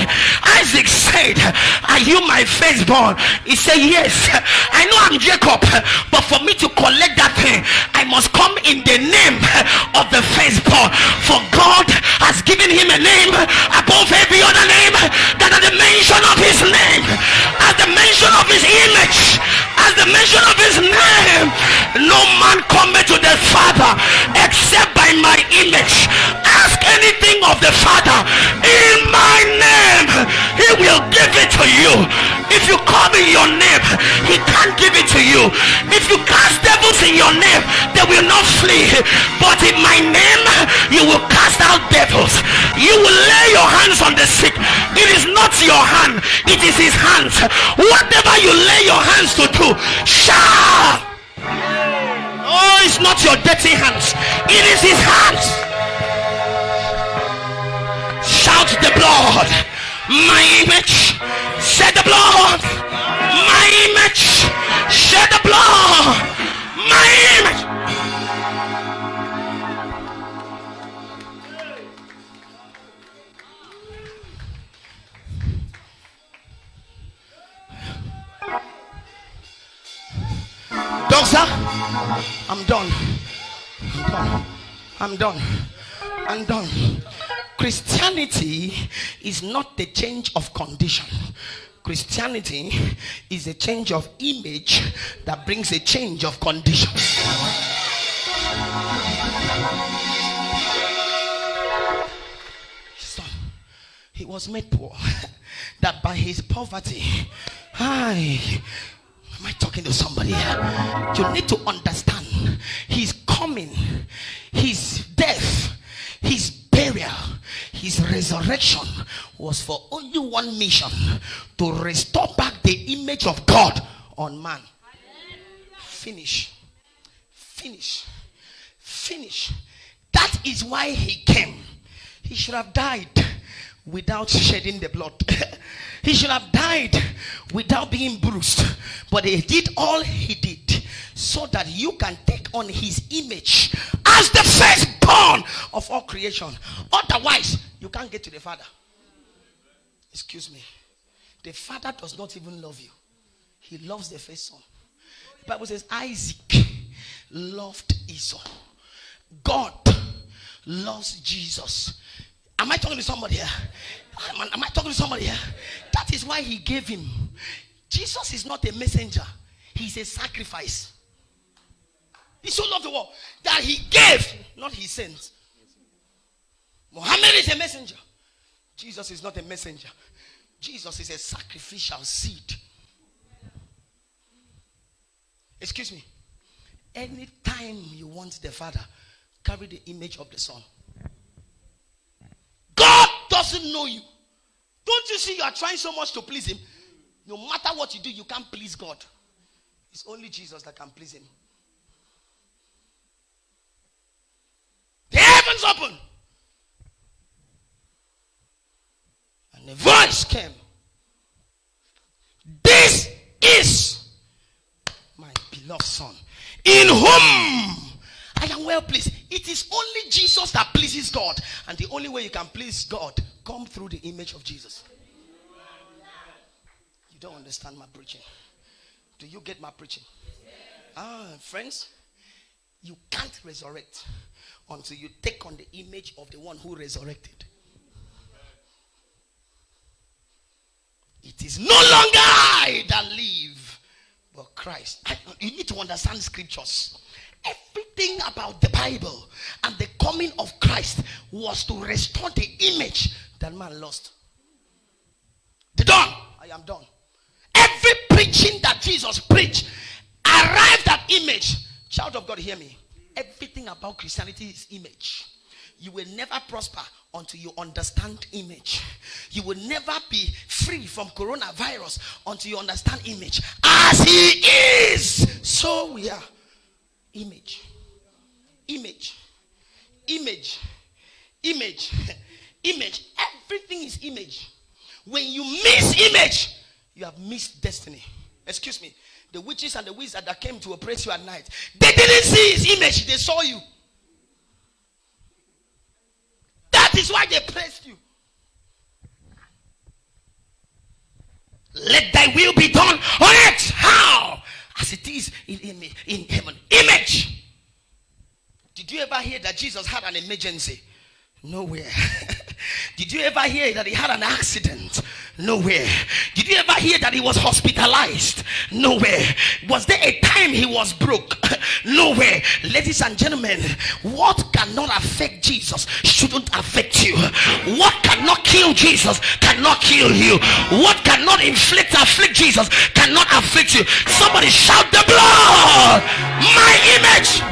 Isaac said, are you my firstborn? He said, yes. I know I'm Jacob, but for me to collect that thing, I must come in the name of the firstborn. For God has given him a name above every other name, that at the mention of his name, at the mention of his image, at the mention of his name, no man cometh to the Father except by my image. Ask anything of the Father in my name, he will give it to you. If you call in your name, he can't give it to you. If you cast devils in your name, they will not flee. But in my name, you will cast out devils. You will lay your hands on the sick. It is not your hand, it is his hands. Whatever you lay your hands to do shall. Oh, it's not your dirty hands, it is his hands. Shout the blood, my image, shed the blood, my image, shed the blood, my image. Doctor, I'm done. I'm done. I'm done. Christianity is not the change of condition. Christianity is a change of image that brings a change of condition. It's done. he was made poor, that by his poverty, am I talking to somebody here? You need to understand his coming, his death, his burial, his resurrection was for only one mission: to restore back the image of God on man. Finish. That is why he came. He should have died without shedding the blood. He should have died without being bruised. But he did all he did so that you can take on his image as the firstborn of all creation. Otherwise, you can't get to the Father. Excuse me. The Father does not even love you. He loves the first son. The Bible says Isaac loved Esau. God loves Jesus. Am I talking to somebody here? Am I talking to somebody here? That is why he gave him. Jesus is not a messenger. He's a sacrifice. He so loved the world that he gave, not he sent. Muhammad is a messenger. Jesus is not a messenger. Jesus is a sacrificial seed. Excuse me. Anytime you want the Father, carry the image of the Son. God doesn't know you. Don't you see you are trying so much to please him? No matter what you do, you can't please God. It's only Jesus that can please him. The heavens open. And the voice came. This is my beloved Son, in whom I am well pleased. It is only Jesus that pleases God. And the only way you can please God, come through the image of Jesus. You don't understand my preaching. Do you get my preaching? Friends, you can't resurrect until you take on the image of the one who resurrected. It is no longer I that live, but Christ. You need to understand scriptures. Everything about the Bible and the coming of Christ was to restore the image that man lost. Done. I am done. Every preaching that Jesus preached arrived at image. Child of God, hear me. Everything about Christianity is image. You will never prosper until you understand image. You will never be free from coronavirus until you understand image. As he is, so we are. Image. Everything is image. When you miss image, you have missed destiny. Excuse me. The witches and the wizards that came to oppress you at night, they didn't see his image, they saw you. That is why they praised you. Let thy will be done on earth. How? As it is in heaven. Image. Did you ever hear that Jesus had an emergency? Nowhere. Did you ever hear that he had an accident? Nowhere. Did you ever hear that he was hospitalized? Nowhere. Was there a time he was broke? Nowhere. Ladies and gentlemen, what cannot affect Jesus shouldn't affect you. What cannot kill Jesus cannot kill you. What cannot afflict Jesus cannot afflict you. Somebody shout the blood. My image.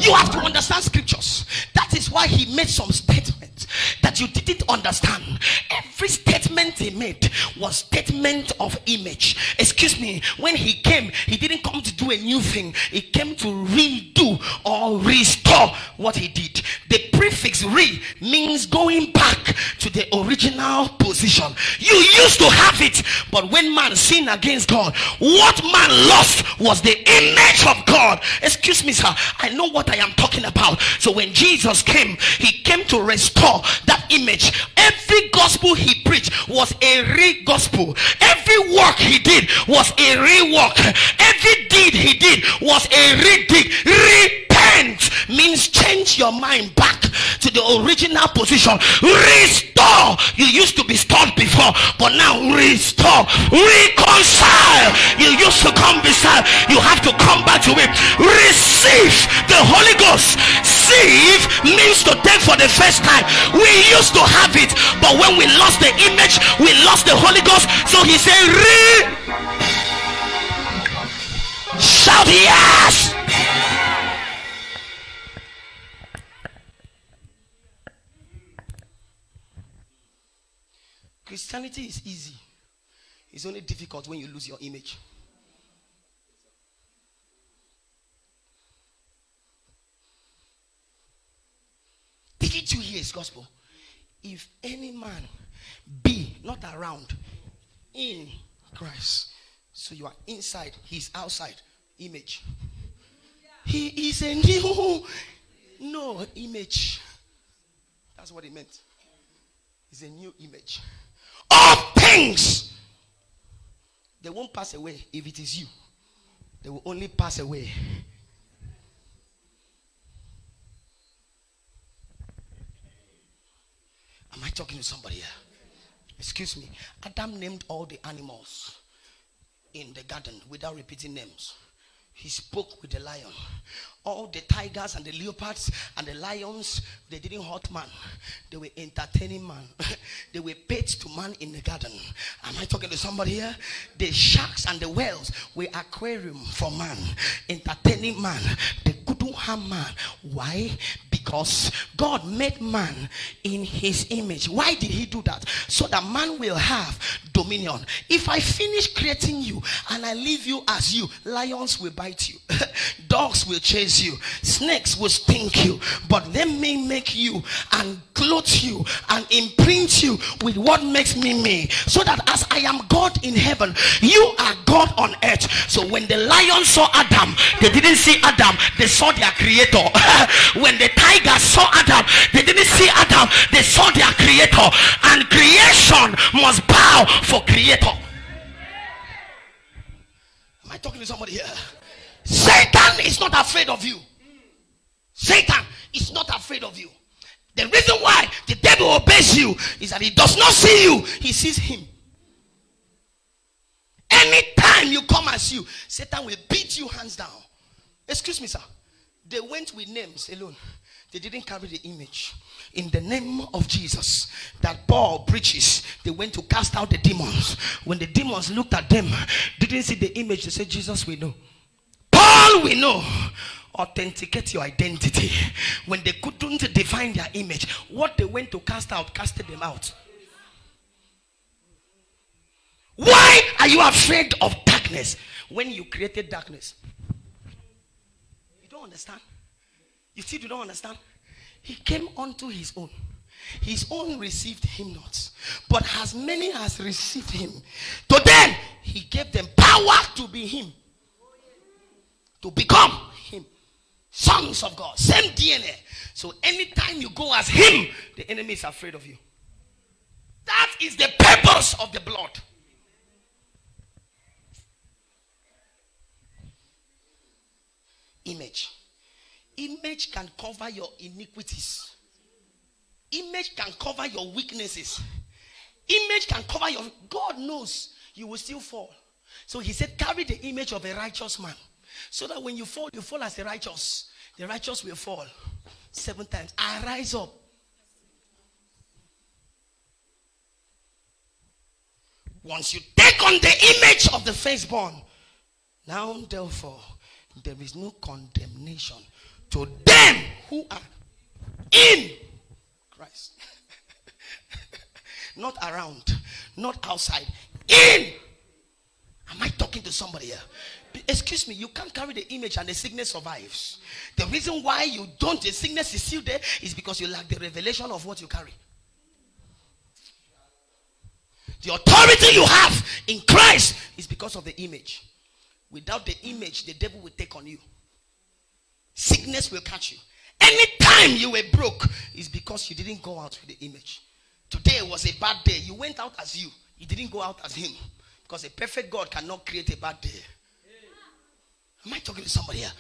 You have to understand scriptures. That is why he made some statements that you didn't understand. Every statement he made was statement of image. Excuse me, when he came, he didn't come to do a new thing. He came to redo or restore what he did. The prefix re means going back to the original position. You used to have it, but when man sinned against God, what man lost was the image of God. Excuse me, sir, I know what I am talking about. So when Jesus came, he came to restore that image. Every gospel he preached was a re-gospel. Every work he did was a re-work. Every deed he did was a re-deed. Repent means change your mind back to the original position. Restore. You used to be stored before, but now restore. Reconcile. You used to come beside. You have to come back to him. Receive the Holy Ghost. Receive means to take for the first time. We used to have it, but when we lost the image, we lost the Holy Ghost. So he said, shout yes. Christianity is easy. It's only difficult when you lose your image. Didn't you hear his gospel? If any man be not around in Christ, so you are inside, he's outside. Image. He is a no image. That's what it meant. It's a new image. All things, they won't pass away if it is you. They will only pass away. Am I talking to somebody here? Excuse me. Adam named all the animals in the garden without repeating names. He spoke with the lion. All the tigers and the leopards and the lions, they didn't hurt man. They were entertaining man. They were paid to man in the garden. Am I talking to somebody here? The sharks and the whales were aquarium for man, entertaining man. They couldn't harm man. Why? Because God made man in his image. Why did he do that? So that man will have dominion. If I finish creating you and I leave you as you, lions will bite you. Dogs will chase you. Snakes will stink you. But let me make you and clothe you and imprint you with what makes me. So that as I am God in heaven, you are God on earth. So when the lions saw Adam, they didn't see Adam, they saw their creator. When the tigers saw Adam, they didn't see Adam, they saw their creator. And creation must bow for creator. Am I talking to somebody here? Satan is not afraid of you. Satan is not afraid of you. The reason why the devil obeys you is that he does not see you, he sees him. Anytime you come as you, Satan will beat you hands down. Excuse me, sir. They went with names alone. They didn't carry the image. In the name of Jesus that Paul preaches, they went to cast out the demons. When the demons looked at them, didn't see the image, they said, Jesus we know, Paul we know. Authenticate your identity. When they couldn't define their image, what they went to cast out, casted them out. Why are you afraid of darkness when you created darkness? You don't understand. You still don't understand. He came unto his own. His own received him not. But as many as received him, to them he gave them power to be him. To become him. Sons of God. Same DNA. So anytime you go as him, the enemy is afraid of you. That is the purpose of the blood. Image. Image can cover your iniquities. Image can cover your weaknesses. Image can cover your... God knows you will still fall. So he said, carry the image of a righteous man. So that when you fall as a righteous. The righteous will fall 7 times. I rise up. Once you take on the image of the firstborn, now therefore there is no condemnation to them who are in Christ. Not around, not outside, in. Am I talking to somebody here? Excuse me, you can't carry the image and the sickness survives. The reason why you don't, the sickness is still there, is because you lack the revelation of what you carry. The authority you have in Christ is because of the image. Without the image, the devil will take on you. Sickness will catch you. Anytime you were broke, is because you didn't go out with the image. Today was a bad day. You went out as you. You didn't go out as him. Because a perfect God cannot create a bad day. Am I talking to somebody here?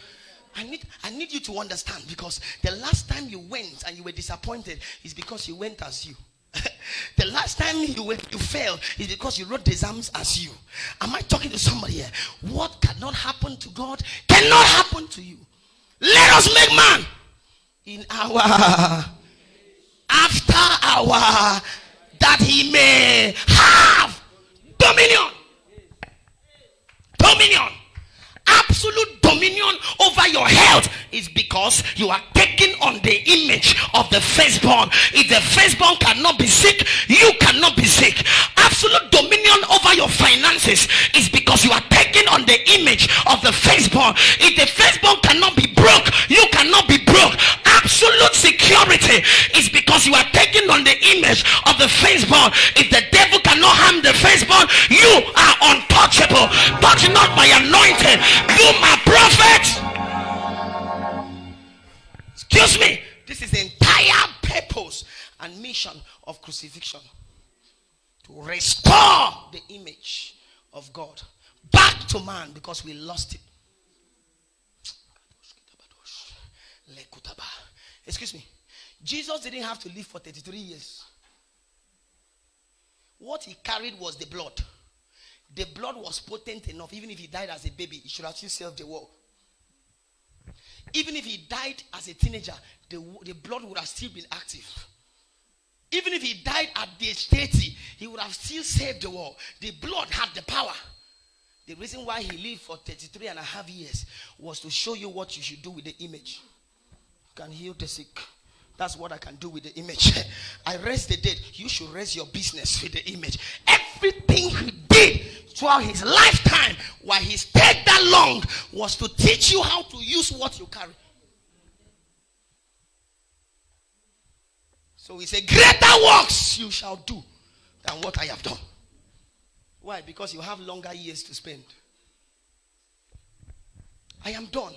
I need you to understand, because the last time you went and you were disappointed is because you went as you. The last time time you fail is because you wrote the exams as you. Am I talking to somebody here? What cannot happen to God cannot happen to you. Let us make man in our after our, that he may have dominion. Absolute dominion over your health is because you are taking on the image of the firstborn. If the firstborn cannot be sick, you cannot be sick. Absolute dominion over your finances is because you are taking on the image of the firstborn. If the firstborn cannot be broke, you cannot be broke. Absolute security is because you are taking on the image of the firstborn. If the devil cannot harm the firstborn, you are untouchable. Touch not my anointing, you my prophet. Excuse me. This is the entire purpose and mission of crucifixion, to restore the image of God back to man, because we lost it. Excuse me. Jesus didn't have to live for 33 years. What he carried was the blood. The blood was potent enough. Even if he died as a baby, he should have still served the world. Even if he died as a teenager, the blood would have still been active. Even if he died at the age 30, he would have still saved the world. The blood had the power. The reason why he lived for 33 and a half years was to show you what you should do with the image. You can heal the sick. That's what I can do with the image. I raised the dead. You should raise your business with the image. Everything he did throughout his lifetime, while he stayed that long, was to teach you how to use what you carry. So he said, greater works you shall do than what I have done. Why? Because you have longer years to spend. I am done.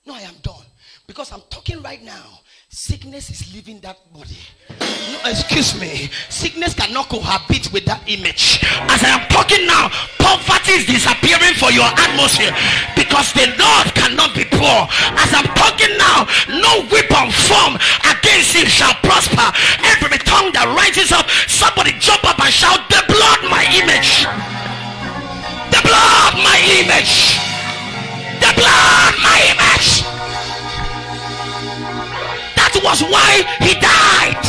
No, I am done. Because I'm talking right now. Sickness is leaving that body. No, excuse me. Sickness cannot cohabit with that image. As I am talking now, poverty is disappearing for your atmosphere, because the Lord cannot be poor. As I'm talking now, no weapon formed against him shall prosper. Every tongue that rises up, somebody jump up and shout, the blood, my image. The blood, my image. The blood, my image. That was why he died.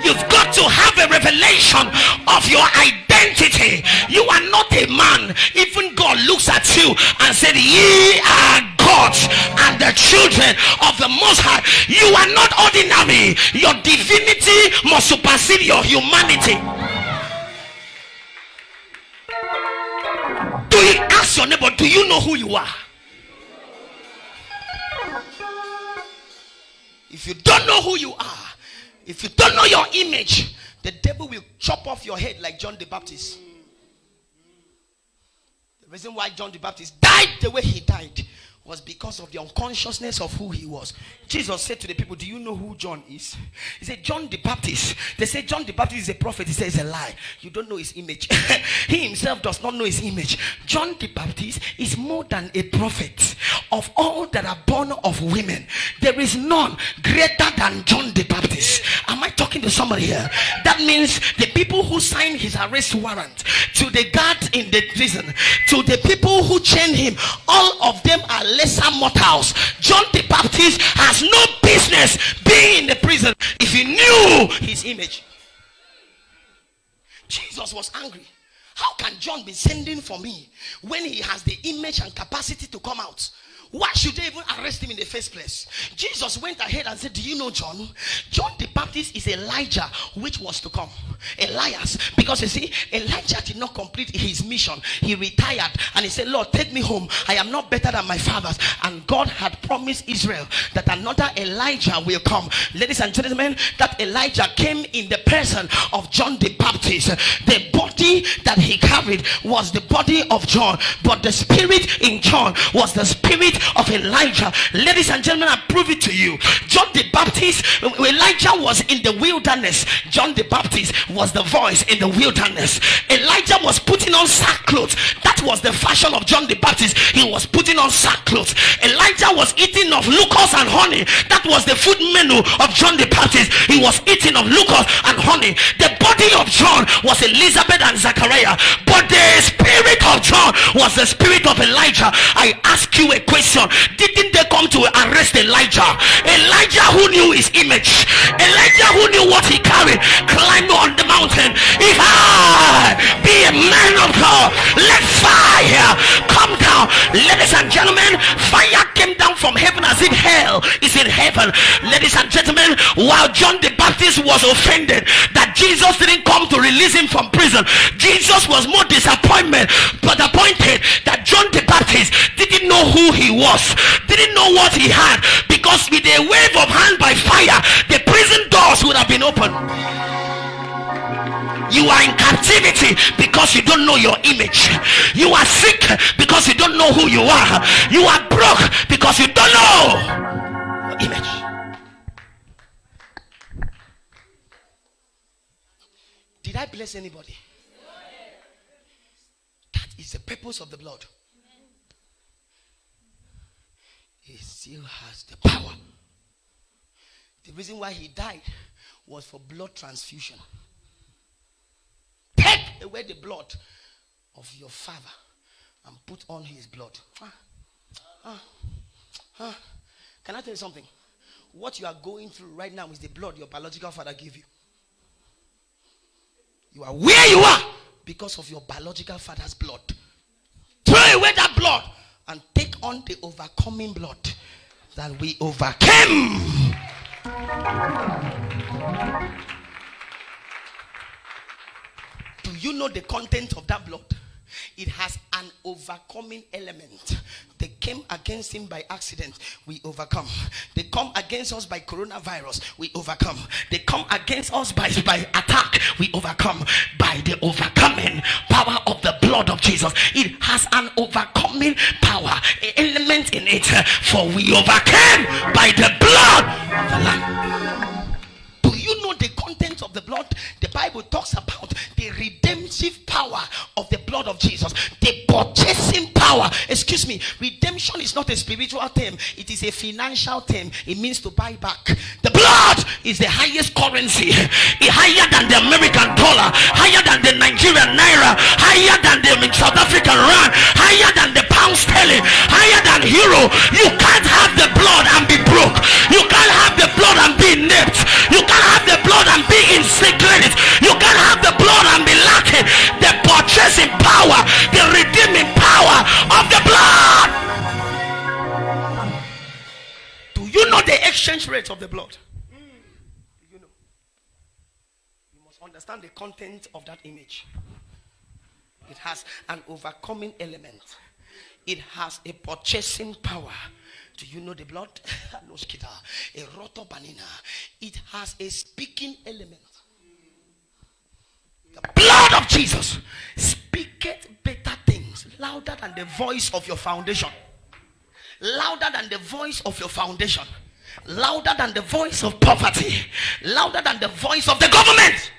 You've got to have a revelation of your identity. You are not a man. Even God looks at you and said, ye are gods and the children of the Most High. You are not ordinary. Your divinity must supersede your humanity. Do you ask your neighbor, do you know who you are? If you don't know who you are, if you don't know your image, the devil will chop off your head like John the Baptist. The reason why John the Baptist died the way he died was because of the unconsciousness of who he was. Jesus said to the people, do you know who John is? He said, John the Baptist. They said, John the Baptist is a prophet. He says, it's a lie. You don't know his image. He himself does not know his image. John the Baptist is more than a prophet. Of all that are born of women, there is none greater than John the Baptist. Am I talking to somebody here? That means the people who signed his arrest warrant, to the guards in the prison, to the people who chained him, all of them are lesser mortals. John the Baptist has no business being in the prison if he knew his image. Jesus was angry. How can John be sending for me when he has the image and capacity to come out? Why should they even arrest him in the first place? Jesus went ahead and said, do you know John? John the Baptist is Elijah, which was to come. Elias. Because you see, Elijah did not complete his mission. He retired and he said, Lord, take me home. I am not better than my fathers. And God had promised Israel that another Elijah will come. Ladies and gentlemen, that Elijah came in the person of John the Baptist. The body that he carried was the body of John, but the spirit in John was the spirit of Elijah. Ladies and gentlemen, I prove it to you. John the Baptist, Elijah was in the wilderness. John the Baptist was the voice in the wilderness. Elijah was putting on sackcloth. That was the fashion of John the Baptist. He was putting on sackcloth. Elijah was eating of locusts and honey. That was the food menu of John the Baptist. He was eating of locusts and honey. The body of John was Elizabeth and Zachariah, but the spirit of John was the spirit of Elijah. I ask you a question. Didn't they come to arrest Elijah? Elijah who knew his image, Elijah who knew what he carried, climbed on the mountain. If I be a man of God, let fire come down. Ladies and gentlemen, fire came down from heaven as if hell is in heaven. Ladies and gentlemen, while John the Baptist was offended that Jesus didn't come to release him from prison, Jesus was more disappointed that John the Baptist didn't know who he was, didn't know what he had, because with a wave of hand by fire, the prison doors would have been open. You are in captivity because you don't know your image. You are sick because you don't know who you are. You are broke because you don't know your image. Did I bless anybody? That is the purpose of the blood. It still has the power. The reason why he died was for blood transfusion. Take away the blood of your father and put on his blood. Can I tell you something? What you are going through right now is the blood your biological father gave you. You are where you are because of your biological father's blood. Throw away that blood and take on the overcoming blood that we overcame. Do you know the content of that blood? It has an overcoming element. They came against him by accident, we overcome. They come against us by coronavirus, we overcome. They come against us by attack, we overcome. By the overcoming power of the blood of Jesus. It has an overcoming power, an element in it, for we overcame by the blood of the Lamb. Do you know the content of the blood? The Bible talks about the redemptive power of the blood of Jesus, the purchasing power. Excuse me, redemption is not a spiritual term, it is a financial term. It means to buy back. The blood is the highest currency, higher than the American dollar, higher than the Nigerian naira, higher than the South African rand, higher than the pound sterling, higher than euro. You can't have the blood and be broke. You can't have the blood and be inept. You can't have the blood and be in secret. You can't have the blood and be lacking the purchasing power, the redeeming power of the blood. Do you know the exchange rate of the blood? Do you know? You must understand the content of that image. It has an overcoming element. It has a purchasing power. Do you know the blood? A roto banana. It has a speaking element. The blood of Jesus speaketh better things, louder than the voice of your foundation, louder than the voice of your foundation, louder than the voice of poverty, louder than the voice of the government.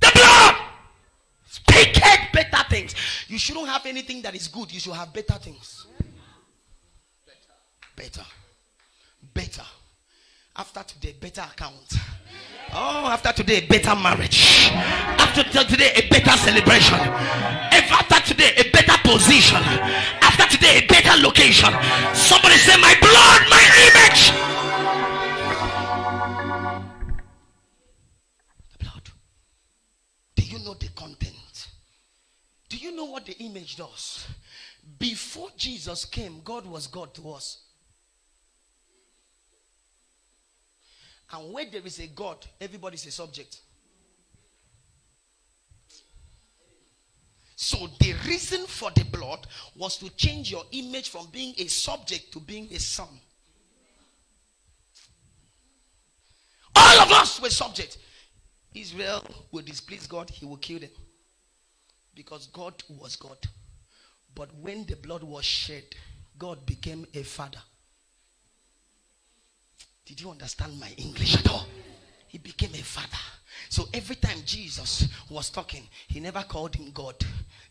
The blood speaketh better things. You shouldn't have anything that is good. You should have better things. Better. After today, better account. Oh, after today, a better marriage. After today, a better celebration. After today, a better position. After today, a better location. Somebody say, my blood, my image. The blood. Do you know the content? Do you know what the image does? Before Jesus came, God was God to us. And where there is a God, everybody is a subject. So the reason for the blood was to change your image from being a subject to being a son. All of us were subject. Israel will displease God, he will kill them. Because God was God. But when the blood was shed, God became a father. Did you understand my English at all? He became a father. So every time Jesus was talking, he never called him God.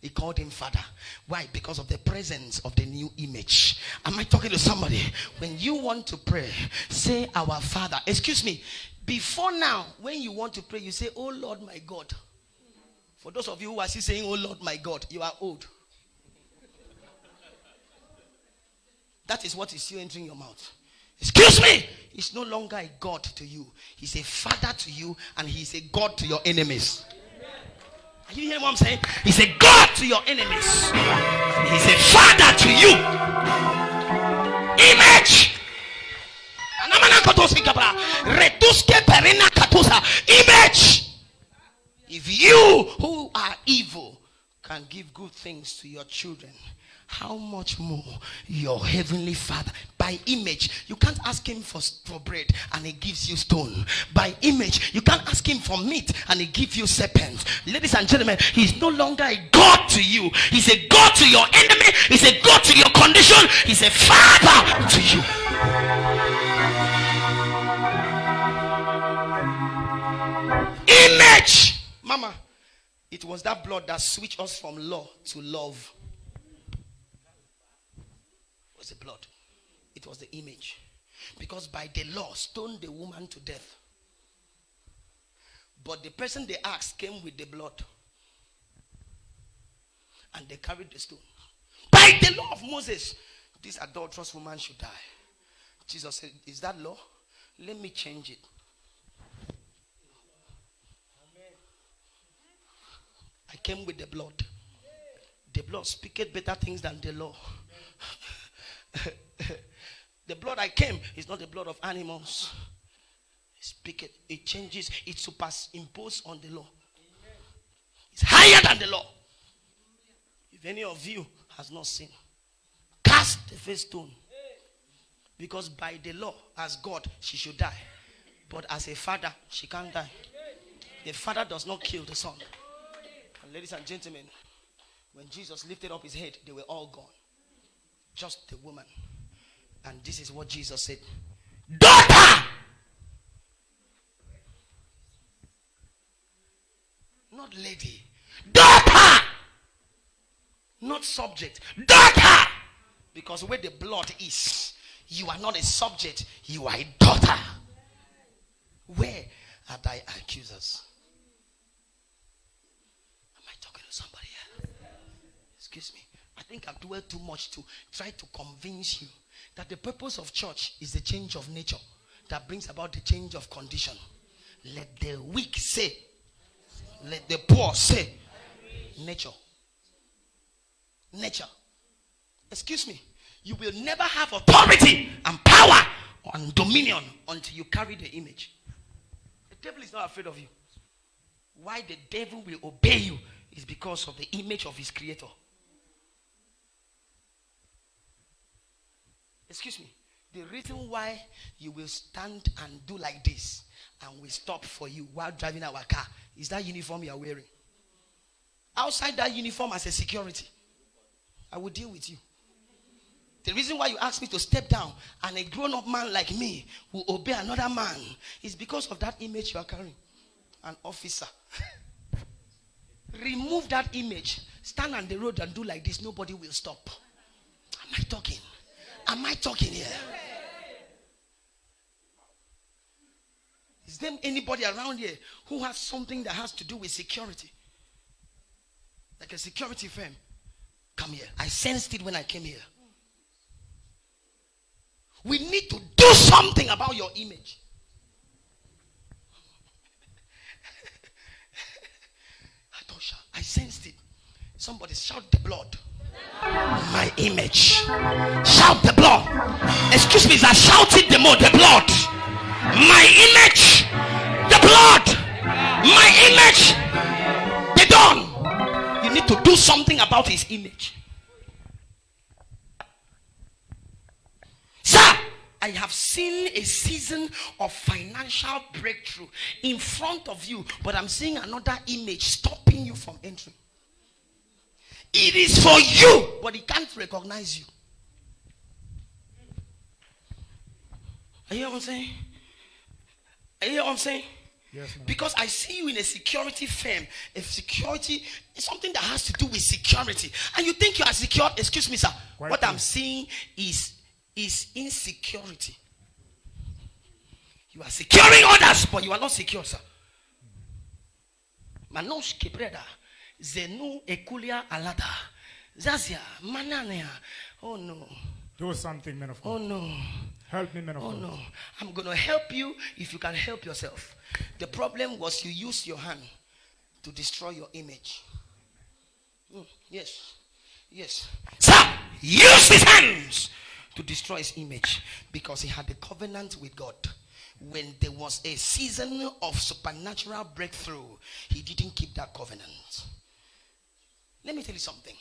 He called him Father. Why? Because of the presence of the new image. Am I talking to somebody? When you want to pray, say our Father. Excuse me. Before now, when you want to pray, you say, oh Lord my God. For those of you who are still saying, oh Lord my God, you are old. That is what is still entering your mouth. Excuse me. He's no longer a God to you. He's a father to you, and he's a God to your enemies. Are you hearing what I'm saying? He's a God to your enemies. He's a father to you. Image. Image. If you who are evil can give good things to your children, how much more your heavenly Father? By image, you can't ask him for bread and he gives you stone. By image, you can't ask him for meat and he gives you serpents. Ladies and gentlemen, he's no longer a God to you. He's a God to your enemy. He's a God to your condition. He's a father to you. Image. Mama, it was that blood that switched us from law to love. It was the blood. It was the image. Because by the law, stoned the woman to death. But the person they asked came with the blood. And they carried the stone. By the law of Moses, this adulterous woman should die. Jesus said, is that law? Let me change it. I came with the blood. The blood speaketh better things than the law. The blood I came is not the blood of animals. It changes, it superimposes on the law. It's higher than the law. If any of you has not seen, cast the first stone. Because by the law, as God, she should die. But as a father, she can't die. The father does not kill the son. And ladies and gentlemen, when Jesus lifted up his head, they were all gone. Just the woman. And this is what Jesus said. Daughter! Not lady. Daughter! Not subject. Daughter! Because where the blood is, you are not a subject, you are a daughter. Where are thy accusers? Am I talking to somebody here? Excuse me. I think I've dwelled too much to try to convince you that the purpose of church is the change of nature that brings about the change of condition. Let the weak say, let the poor say, nature. Nature. Excuse me. You will never have authority and power and dominion until you carry the image. The devil is not afraid of you. Why the devil will obey you is because of the image of his creator. Excuse me. The reason why you will stand and do like this and we stop for you while driving our car is that uniform you are wearing. Outside that uniform as a security, I will deal with you. The reason why you ask me to step down and a grown-up man like me will obey another man is because of that image you are carrying. An officer. Remove that image. Stand on the road and do like this. Nobody will stop. Am I talking? Am I talking here? Is there anybody around here who has something that has to do with security? Like a security firm. Come here. I sensed it when I came here. We need to do something about your image. I sensed it. Somebody shout the blood. My image. Shout the blood. Excuse me, I shouted the more. The blood. My image. The blood. My image. The dawn. You need to do something about his image. Sir, I have seen a season of financial breakthrough in front of you, but I'm seeing another image stopping you from entering. It is for you, but he can't recognize you. Are you hear what I'm saying? Are you hear what I'm saying? Yes, man. Because I see you in a security firm. A security is something that has to do with security. And you think you are secure. Excuse me, sir. Quite What true. I'm seeing is insecurity. You are securing others, but you are not secure, sir. Manos kebreda. Zenu ekulia alada. Zazia manania. Oh no. Do something, man of God. Oh no. Help me, man of Oh God. no. I'm going to help you if you can help yourself. The problem was you used your hand to destroy your image. Yes. Yes. Sir, use his hands to destroy his image because he had a covenant with God. When there was a season of supernatural breakthrough, he didn't keep that covenant. Let me tell you something.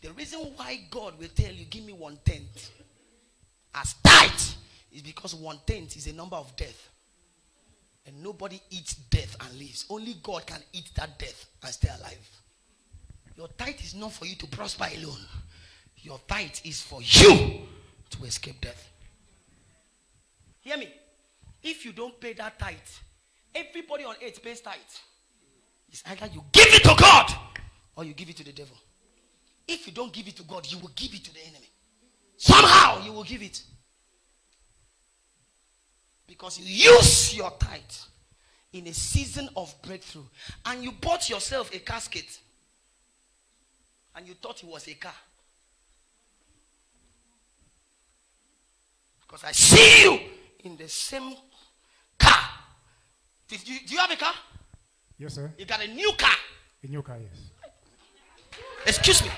The reason why God will tell you, give me 1/10 as tithe is because 1/10 is a number of death. And nobody eats death and lives. Only God can eat that death and stay alive. Your tithe is not for you to prosper alone. Your tithe is for you to escape death. Hear me. If you don't pay that tithe, everybody on earth pays tithe. It's either you give it to God or you give it to the devil. If you don't give it to God, you will give it to the enemy. Somehow you will give it. Because you use your tithe in a season of breakthrough. And you bought yourself a casket. And you thought it was a car. Because I see you in the same car. Do you have a car? Yes, sir. You got a new car. A new car, yes. Excuse me.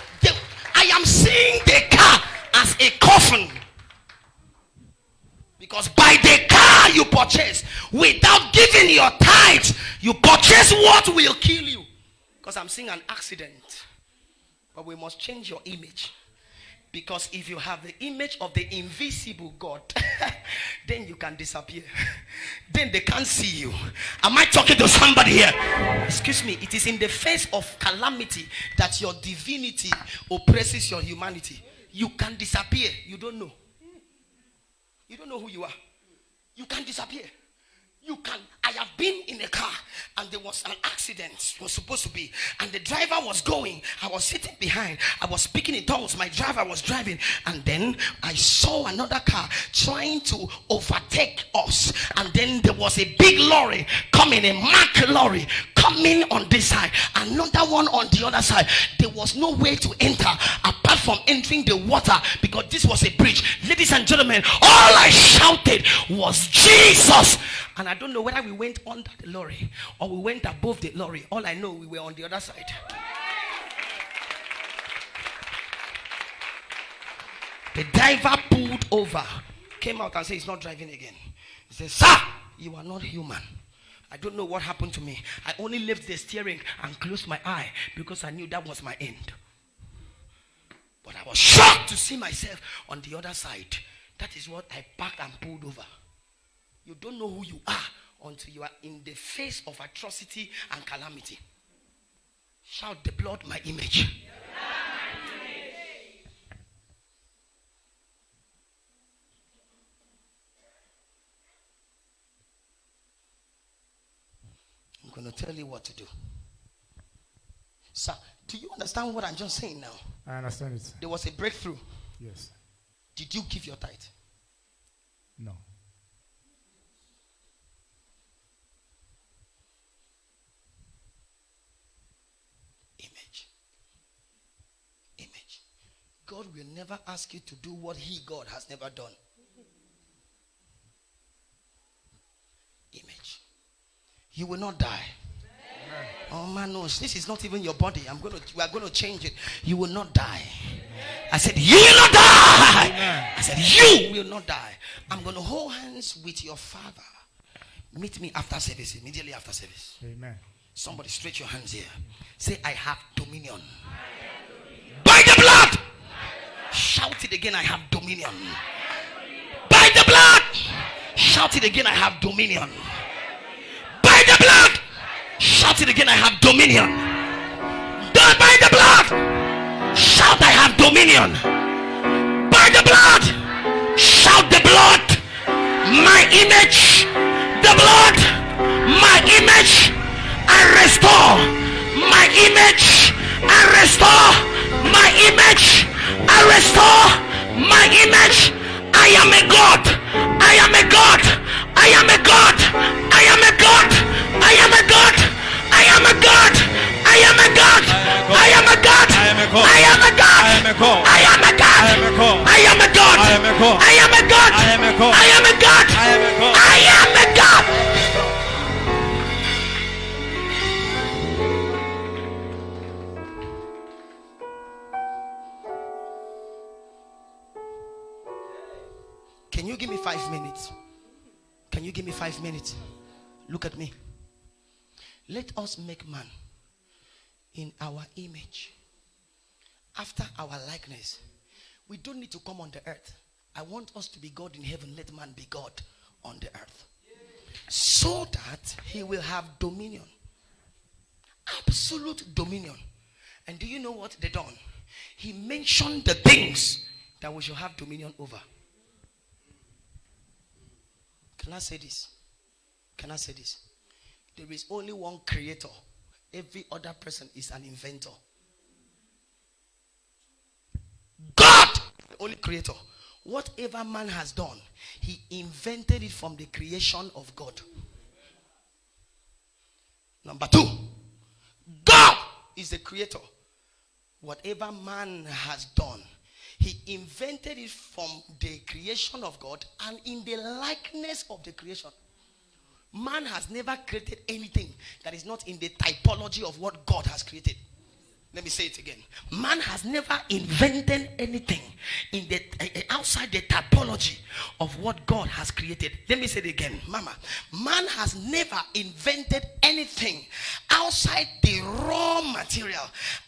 I am seeing the car as a coffin. Because by the car you purchase, without giving your tithe, you purchase what will kill you. Because I'm seeing an accident. But we must change your image. Because if you have the image of the invisible God, then you can disappear. Then they can't see you. Am I talking to somebody here? Excuse me. It is in the face of calamity that your divinity oppresses your humanity. You can disappear. You don't know. You don't know who you are. You can disappear. You can. I have been in a car and there was an accident. It was supposed to be. And the driver was going. I was sitting behind. I was speaking in tongues. My driver was driving. And then I saw another car trying to overtake us. And then there was a big lorry coming, a Mack lorry coming on this side. Another one on the other side. There was no way to enter apart from entering the water because this was a bridge. Ladies and gentlemen, all I shouted was Jesus. And I don't know whether we went under the lorry or we went above the lorry. All I know, we were on the other side. The driver pulled over, came out and said, he's not driving again. He said, sir, you are not human. I don't know what happened to me. I only left the steering and closed my eye because I knew that was my end. But I was shocked to see myself on the other side. That is what I parked and pulled over. You don't know who you are until you are in the face of atrocity and calamity. Shout, the blood, my image. I'm going to tell you what to do. Sir, do you understand what I'm just saying now? I understand it. There was a breakthrough. Yes. Did you give your tithe? No. Image. God will never ask you to do what God has never done. Image. You will not die. Amen. Oh man, no, this is not even your body. We are going to change it. You will not die. Amen. I said, you will not die. Amen. I said, you will not die. I'm going to hold hands with your father. Meet me after service, immediately after service. Amen. Somebody stretch your hands here. Say, I have dominion. By the blood. Shout it again, I have dominion. By the blood. Shout it again, I have dominion. By the blood. Shout it again, I have dominion. By the blood. Shout, I have dominion. By the blood. Shout, the blood my image, the blood, my image, I restore my image, I restore my image, I restore my image. I am a God, I am a God, I am a God, I am a God, I am a God, I am a God, I am a God, I am a God, I am a God, I am a God, I am a God, I am a God, I am a God, I am a God, I am a God, I am a God, I am a God. Can you give me 5 minutes? Can you give me 5 minutes? Look at me. Let us make man in our image, after our likeness. We don't need to come on the earth. I want us to be God in heaven. Let man be God on the earth, so that he will have dominion, absolute dominion. And do you know what they done? He mentioned the things that we should have dominion over. Can I say this? Can I say this? There is only one creator. Every other person is an inventor. God, the only creator. Whatever man has done, he invented it from the creation of God. Number two, God is the creator. Whatever man has done, he invented it from the creation of God and in the likeness of the creation. Man has never created anything that is not in the typology of what God has created. Let me say it again. Man has never invented anything in the outside the typology of what God has created. Let me say it again, Mama. Man has never invented anything outside the raw material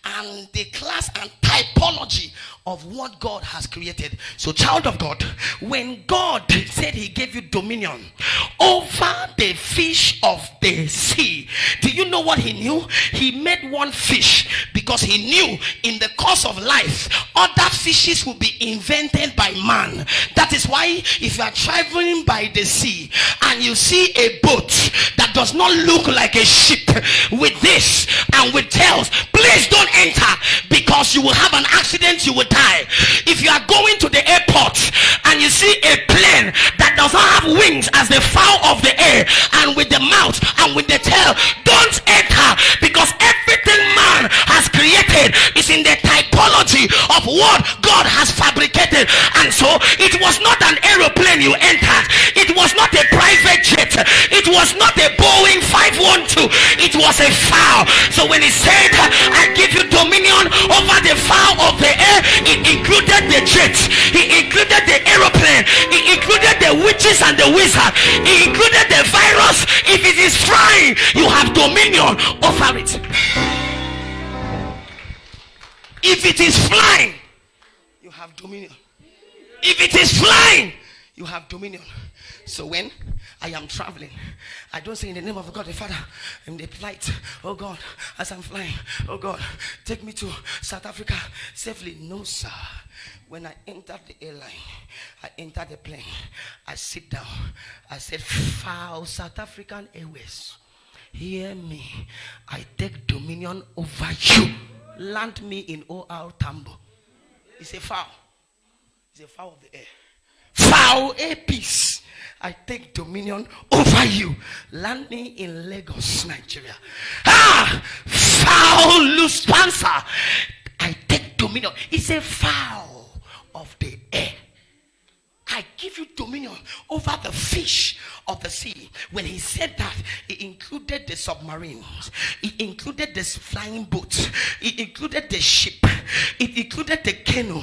and the class and typology of what God has created. So, child of God, when God said he gave you dominion over the fish of the sea, do you know what he knew? He made one fish because he knew in the course of life other fishes will be invented by man. That is why if you are traveling by the sea and you see a boat that does not look like a ship with this and with tails, please don't enter, because you will have an accident, you will die. If you are going to the airport and you see a plane that does not have wings as the fowl of the air and with the mouth and with the tail, don't enter, because everything man has created is in the typology of what God has fabricated. And so it was not an aeroplane you entered, it was not a private jet, it was not a Boeing 512, it was a fowl. So when he said I give you dominion over the fowl of the air, it included the jets, he included the aeroplane, he included the witches and the wizard, he included the virus. If it is flying, you have dominion over it. If it is flying, you have dominion. If it is flying, you have dominion. So when I am traveling, I don't say in the name of God the Father, in the flight, oh God, as I'm flying, oh God, take me to South Africa safely. No, sir. When I entered the airline, I entered the plane, I sit down, I said, foul South African Airways, hear me, I take dominion over you. Land me in OR Tambo. It's a foul. It's a foul of the air. Foul air peace. I take dominion over you. Land me in Lagos, Nigeria. Foul loose panzer. I take dominion. It's a foul of the air. I give you dominion over the fish of the sea. When he said that, it included the submarines, it included the flying boats, it included the ship, it included the canoe.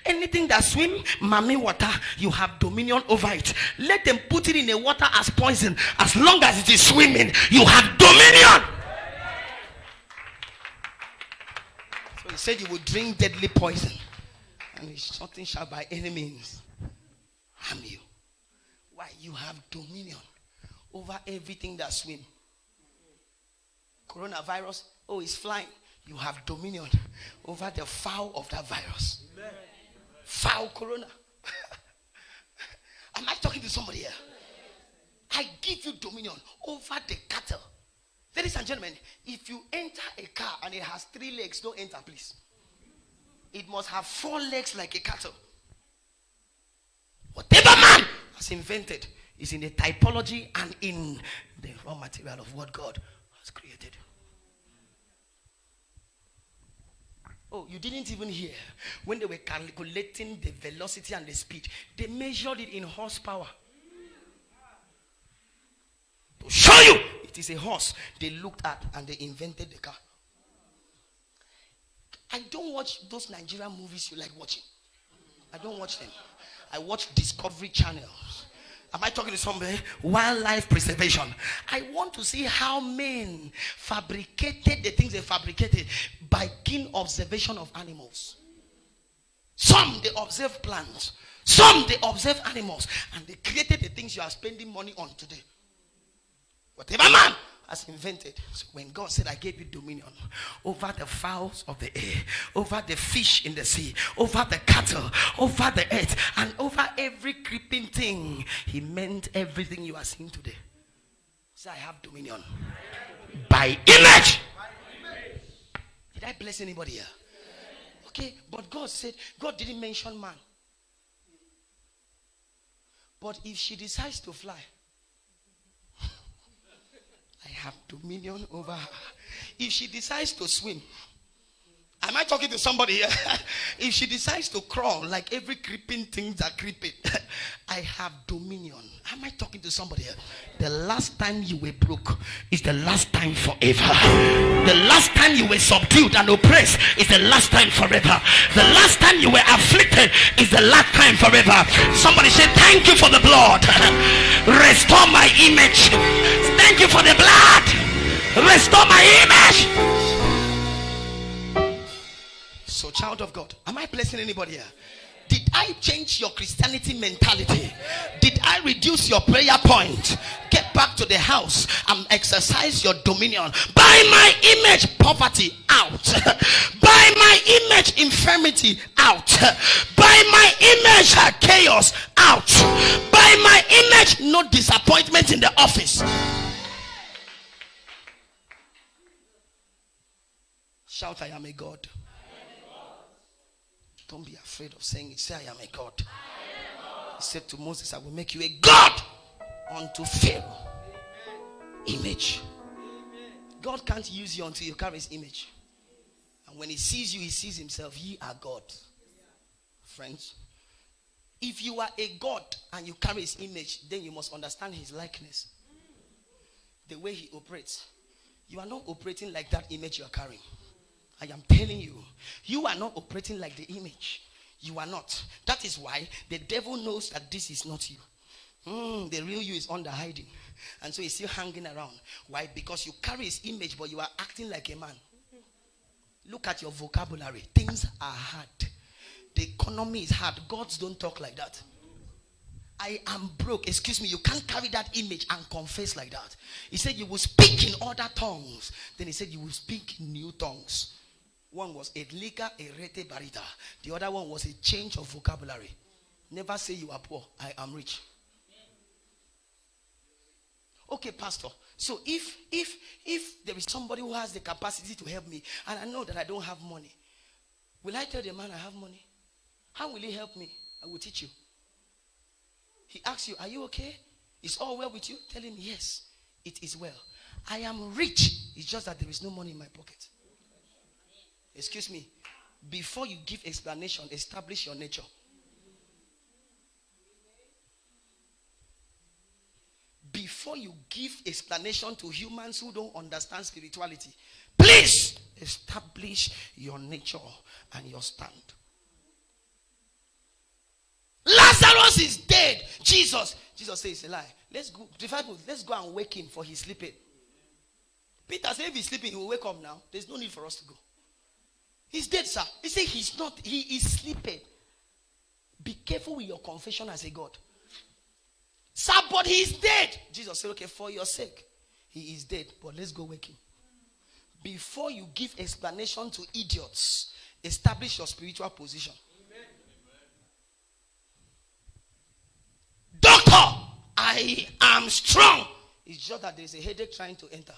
Anything that swim, mami water, you have dominion over it. Let them put it in the water as poison. As long as it is swimming, you have dominion. So he said you will drink deadly poison, and something shall by any means harm you. Why? You have dominion over everything that swim. Coronavirus, oh, it's flying. You have dominion over the fowl of that virus. Amen. Fowl corona. Am I talking to somebody here? I give you dominion over the cattle. Ladies and gentlemen, if you enter a car and it has 3 legs, don't enter, please. It must have 4 legs like a cattle. Whatever man has invented is in the typology and in the raw material of what God has created. Oh, you didn't even hear when they were calculating the velocity and the speed. They measured it in horsepower. To show you it is a horse they looked at and they invented the car. I don't watch those Nigerian movies you like watching. I don't watch them. I watch Discovery Channel. Am I talking to somebody? Wildlife preservation. I want to see how men fabricated the things they fabricated by keen observation of animals. Some they observe plants, some they observe animals, and they created the things you are spending money on today. Whatever man has invented. So when God said, I gave you dominion over the fowls of the air, over the fish in the sea, over the cattle, over the earth, and over every creeping thing, he meant everything you are seeing today. So I have dominion by image. Did I bless anybody here? Okay, but God said, God didn't mention man. But if she decides to fly, I have dominion over her. If she decides to swim, am I talking to somebody here? If she decides to crawl like every creeping thing that creeping, I have dominion. Am I talking to somebody here? The last time you were broke is the last time forever. The last time you were subdued and oppressed is the last time forever. The last time you were afflicted is the last time forever. Somebody say, thank you for the blood. Restore my image. Thank you for the blood. Restore my image. So, child of God, am I blessing anybody here? Did I change your Christianity mentality? Did I reduce your prayer point? Get back to the house and exercise your dominion. By my image, poverty out. By my image, infirmity out. By my image, chaos out. By my image, no disappointment in the office. Shout, I am a God. Don't be afraid of saying it. Say, I am a God. He said to Moses, I will make you a God unto Pharaoh. Image. God can't use you until you carry his image. And when he sees you, he sees himself. Ye are God. Friends, if you are a God and you carry his image, then you must understand his likeness. The way he operates. You are not operating like that image you are carrying. I am telling you, you are not operating like the image. You are not. That is why the devil knows that this is not you. The real you is under hiding. And so he's still hanging around. Why? Because you carry his image, but you are acting like a man. Look at your vocabulary. Things are hard. The economy is hard. Gods don't talk like that. I am broke. Excuse me, you can't carry that image and confess like that. He said you will speak in other tongues. Then he said you will speak in new tongues. One was Edlika Erete Barita. The other one was a change of vocabulary. Never say you are poor. I am rich. Okay, pastor. So if there is somebody who has the capacity to help me, and I know that I don't have money, will I tell the man I have money? How will he help me? I will teach you. He asks you, are you okay? Is all well with you? Tell him, yes, it is well. I am rich. It's just that there is no money in my pocket. Excuse me. Before you give explanation, establish your nature. Before you give explanation to humans who don't understand spirituality, please establish your nature and your stand. Lazarus is dead. Jesus says it's a lie. Let's go. Let's go and wake him, for he's sleeping. Peter said if he's sleeping, he will wake up now. There's no need for us to go. He's dead, sir. He said he's not. He is sleeping. Be careful with your confession as a God. Sir, but he's dead. Jesus said, okay, for your sake, he is dead. But let's go wake him. Before you give explanation to idiots, establish your spiritual position. Doctor, I I am strong. It's just that there's a headache trying to enter.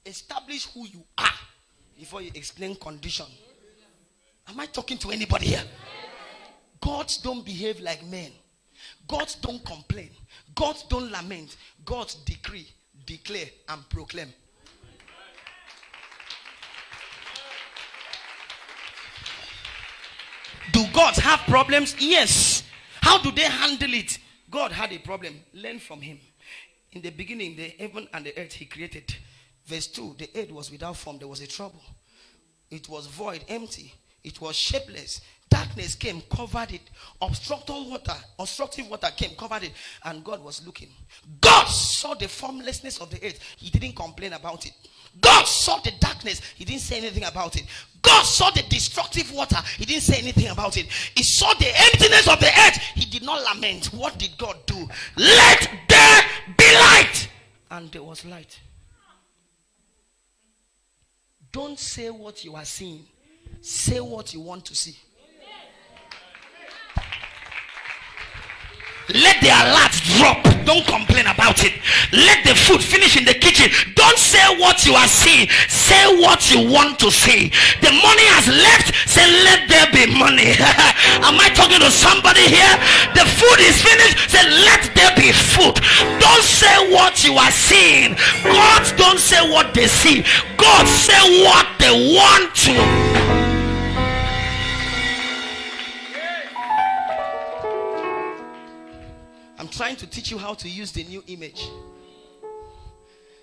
Establish who you are before you explain condition. Am I talking to anybody here? Gods don't behave like men. Gods don't complain. Gods don't lament. Gods decree, declare, and proclaim. Do gods have problems? Yes. How do they handle it? God had a problem. Learn from him. In the beginning, the heaven and the earth he created. Verse 2, the earth was without form. There was a trouble. It was void, empty. It was shapeless. Darkness came, covered it. Obstructive water came, covered it. And God was looking. God saw the formlessness of the earth. He didn't complain about it. God saw the darkness. He didn't say anything about it. God saw the destructive water. He didn't say anything about it. He saw the emptiness of the earth. He did not lament. What did God do? Let there be light. And there was light. Don't say what you are seeing. Say what you want to see. Let the alert drop. Don't complain about it. Let the food finish in the kitchen. Don't say what you are seeing. Say what you want to see. The money has left. Say, let there be money. Am I talking to somebody here? The food is finished. Say, let there be food. Don't say what you are seeing. God don't say what they see. God say what they want to. I'm trying to teach you how to use the new image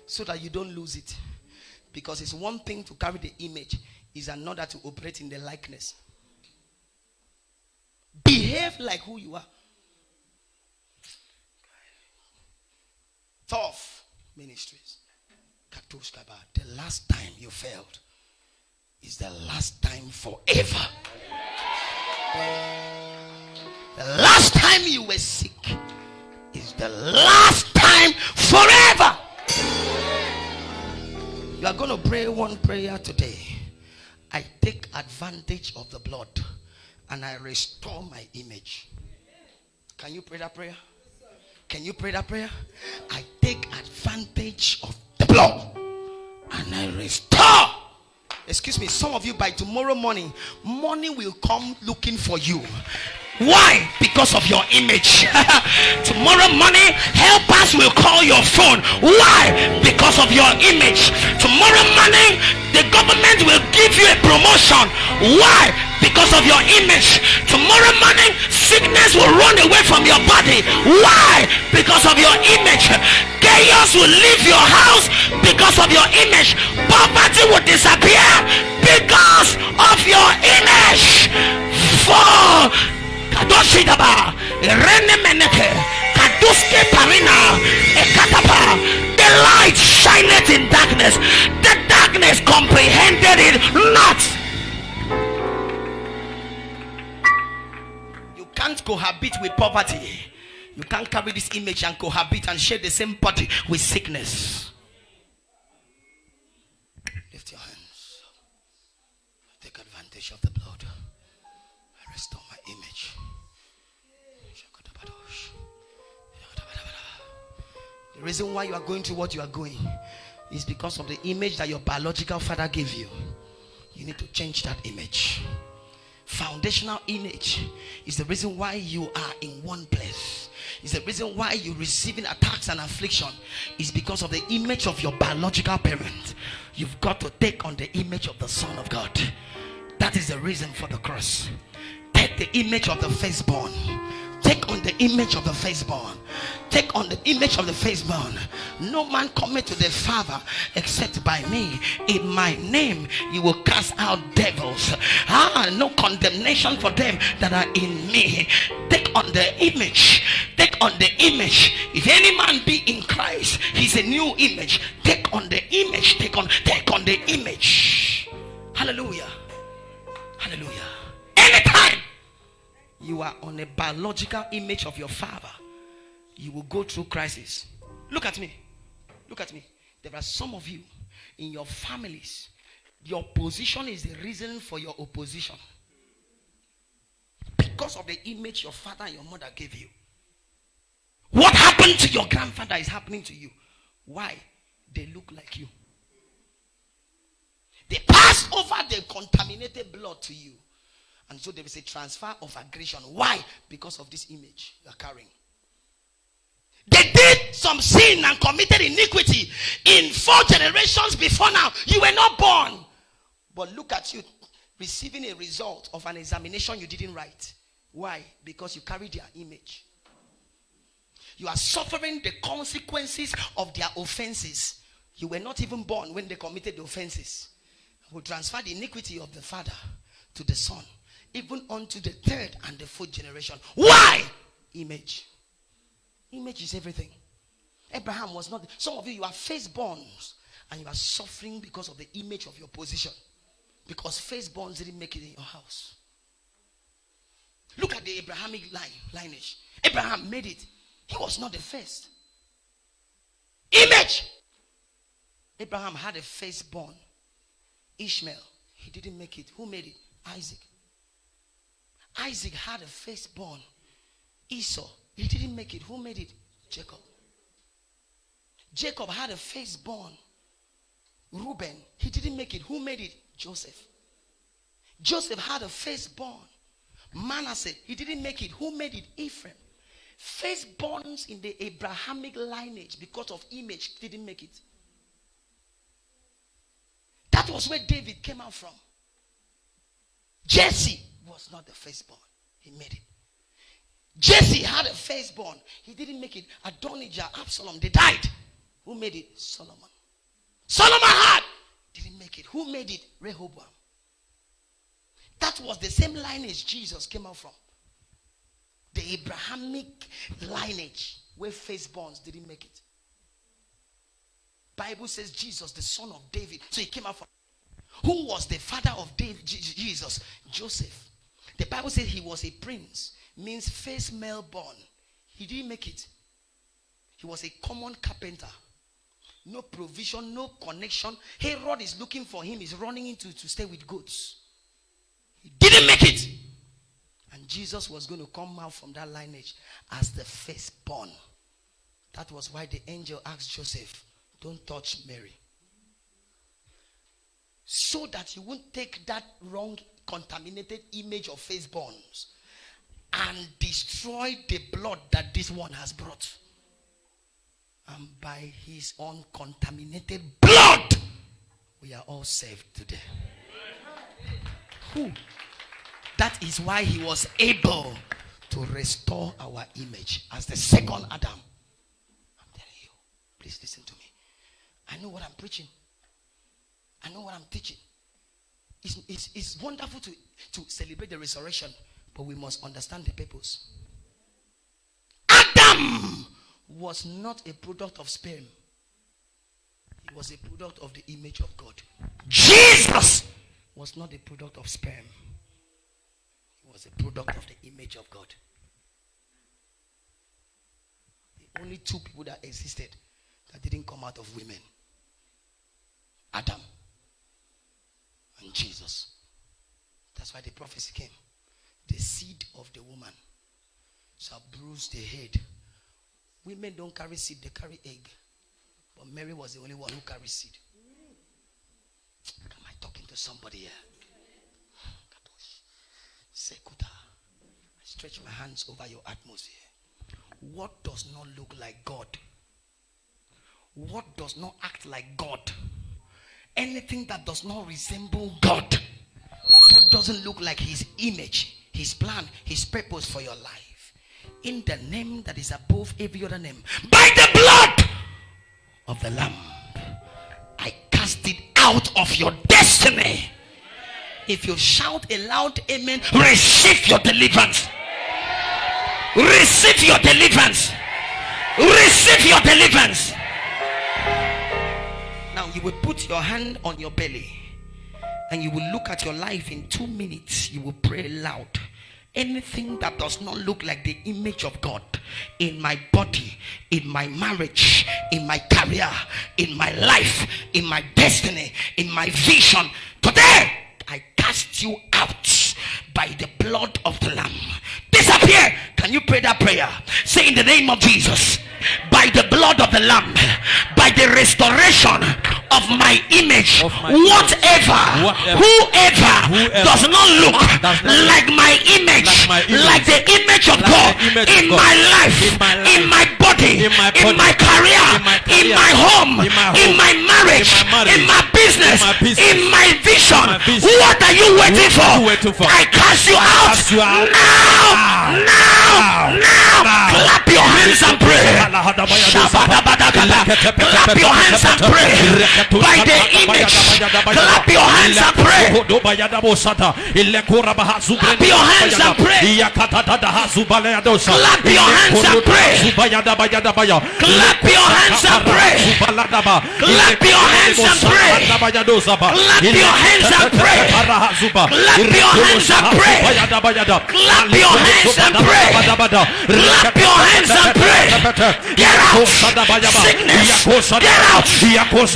so that you don't lose it. Because it's one thing to carry the image, it's another to operate in the likeness. Behave like who you are. Tough Ministries. The last time you failed is the last time forever. The last time you were sick is the last time forever. You are going to pray one prayer today. I take advantage of the blood and I restore my image. Can you pray that prayer? Can you pray that prayer? I take advantage of the blood and I restore. Excuse me, some of you, by tomorrow morning, money will come looking for you. Why? Because of your image. Tomorrow morning, helpers will call your phone. Why? Because of your image. Tomorrow morning, the government will give you a promotion. Why? Because of your image. Tomorrow morning, sickness will run away from your body. Why? Because of your image. Chaos will leave your house because of your image. Poverty will disappear because of your image. For Kadoshidaba, Renemeneke, Kaduske Parina, Ekatapa, the light shineth in darkness. The darkness comprehended it not. You can't cohabit with poverty. You can't carry this image and cohabit and share the same body with sickness. Lift your hands. Take advantage of the blood. I restore my image. The reason why you are going through what you are going is because of the image that your biological father gave you. You need to change that image. Foundational image is the reason why you are in one place. It's the reason why you're receiving attacks and affliction. Is because of the image of your biological parent. You've got to take on the image of the Son of God. That is the reason for the cross. Take the image of the firstborn. Take on the image of the firstborn. Take on the image of the firstborn. No man cometh to the Father except by me. In my name you will cast out devils. No condemnation for them that are in me. Take on the image. Take on the image. If any man be in Christ, he's a new image. Take on the image. Take on the image. Hallelujah. Hallelujah. Anytime you are on a biological image of your father, you will go through crisis. Look at me. Look at me. There are some of you in your families, your position is the reason for your opposition. Because of the image your father and your mother gave you. What happened to your grandfather is happening to you. Why? They look like you. They pass over the contaminated blood to you. And so there is a transfer of aggression. Why? Because of this image you are carrying. They did some sin and committed iniquity in 4 generations before now. You were not born. But look at you receiving a result of an examination you didn't write. Why? Because you carry their image. You are suffering the consequences of their offenses. You were not even born when they committed the offenses. Will transfer the iniquity of the father to the son, even unto the 3rd and the 4th generation. Why? Image. Image is everything. Abraham was not. Some of you are firstborns and you are suffering because of the image of your position. Because firstborns didn't make it in your house. Look at the Abrahamic lineage. Abraham made it. He was not the first. Image. Abraham had a firstborn. Ishmael, he didn't make it. Who made it? Isaac. Isaac had a firstborn. Esau, he didn't make it. Who made it? Jacob. Jacob had a firstborn. Reuben, he didn't make it. Who made it? Joseph. Joseph had a firstborn. Manasseh, he didn't make it. Who made it? Ephraim. Firstborns in the Abrahamic lineage because of image didn't make it. That was where David came out from. Jesse was not the firstborn. He made it. Jesse had a firstborn. He didn't make it. Adonijah, Absalom, they died. Who made it? Solomon. Solomon had. Didn't make it. Who made it? Rehoboam. That was the same lineage Jesus came out from. The Abrahamic lineage where firstborns didn't make it. Bible says Jesus, the son of David. So he came out from. Who was the father of David? Jesus? Joseph. The Bible says he was a prince. Means first male born. He didn't make it. He was a common carpenter. No provision, no connection. Herod is looking for him. He's running into to stay with goats. He didn't make it. And Jesus was going to come out from that lineage as the firstborn. That was why the angel asked Joseph, don't touch Mary. So that you won't take that wrong, contaminated image of firstborns and destroy the blood that this one has brought. And by his own contaminated blood, we are all saved today. Who? That is why he was able to restore our image as the second Adam. I'm telling you, please listen to me. I know what I'm preaching. I know what I'm teaching. It's wonderful to celebrate the resurrection, but we must understand the purpose. Adam was not a product of sperm. He was a product of the image of God. Jesus was not a product of sperm. He was a product of the image of God. The only 2 people that existed that didn't come out of women. Adam and Jesus. That's why the prophecy came. The seed of the woman shall bruise the head. Women don't carry seed, they carry egg. But Mary was the only one who carries seed. Am I talking to somebody here? Sekuta. I stretch my hands over your atmosphere. What does not look like God? What does not act like God? Anything that does not resemble God, what doesn't look like his image, his plan, his purpose for your life, in the name that is above every other name, by the blood of the Lamb, I cast it out of your destiny. If you shout a loud amen, receive your deliverance. Receive your deliverance. Receive your deliverance. Now you will put your hand on your belly and you will look at your life in 2 minutes. You will pray loud. Anything that does not look like the image of God in my body, in my marriage, in my career, in my life, in my destiny, in my vision, today I cast you out by the blood of the Lamb. Disappear. Here, can you pray that prayer? Say, in the name of Jesus, by the blood of the Lamb, by the restoration of my image, whoever does not look like my image, like the image of God in my life, in my body, in my career, in my home, in my marriage, in my business, in my vision, what are you waiting for? I cast you out now. Clap your hands and pray. Clap your hands and pray. By the image, clap your hands and pray. Clap your hands and pray. Clap your hands and pray. Clap your hands and pray. Clap your hands and pray. Clap your hands and pray. Clap your hands and pray. Clap your hands and pray. Clap your hands and pray. Get out. Sickness. Get out.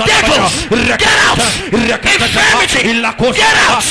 Devils. Get out. Infirmity. Get out.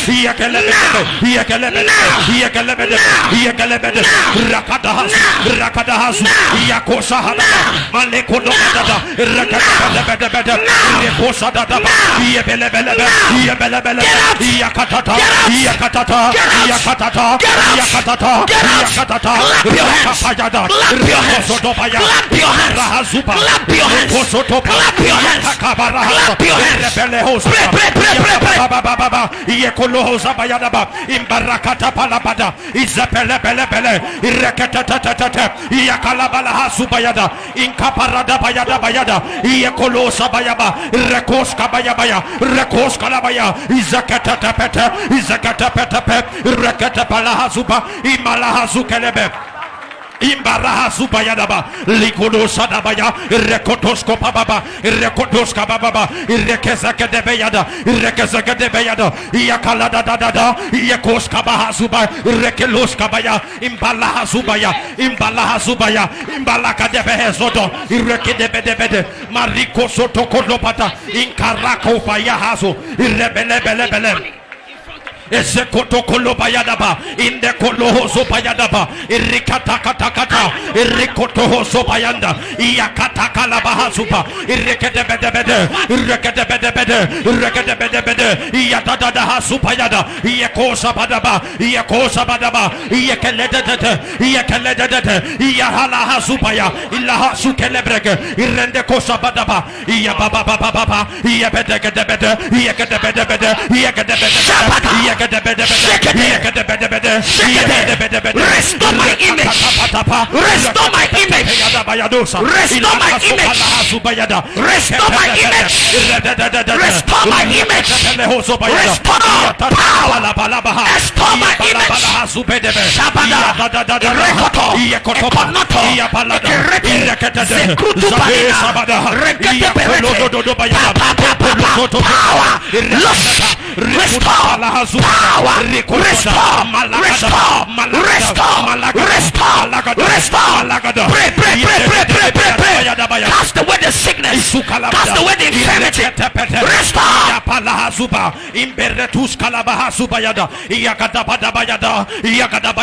Imbaraha subayadaba likodo sadabaya rekotosko pababa rekotoska bababa rekesaka debeyada rekesaka debeyada yakalada dada yakoska bahasuba rekeloska baya imbalaha subaya imbalaka debehezodo rekedebedebede mariko soto kodopata inkarako bayahazo rebelebelebele Ezekoto kolobayadaba in the kolohozo bayadaba irikatakatakata irikotohozo bayanda iyakatakalabahazuba irrekedebedebede iyadadahazupayada iyekosabadaba iyekeledede iyahalahazubaya ilahasukelebre게 irendekosabadaba iyababababa iyebedegedebede iyegedebedebede Restore my image. Restore my image. Restore my image. Restore my image. Restore my image. Restore power. Restore my image. Shabada. Rekoto. Ekonoto. Ekerete. Zekrutu banina. Rekete perete. Power. Restore. Power. Restore. Pray. Cast away the sickness. Cast away the infirmity. Restore. Imberetus Calabar bayada. Yakala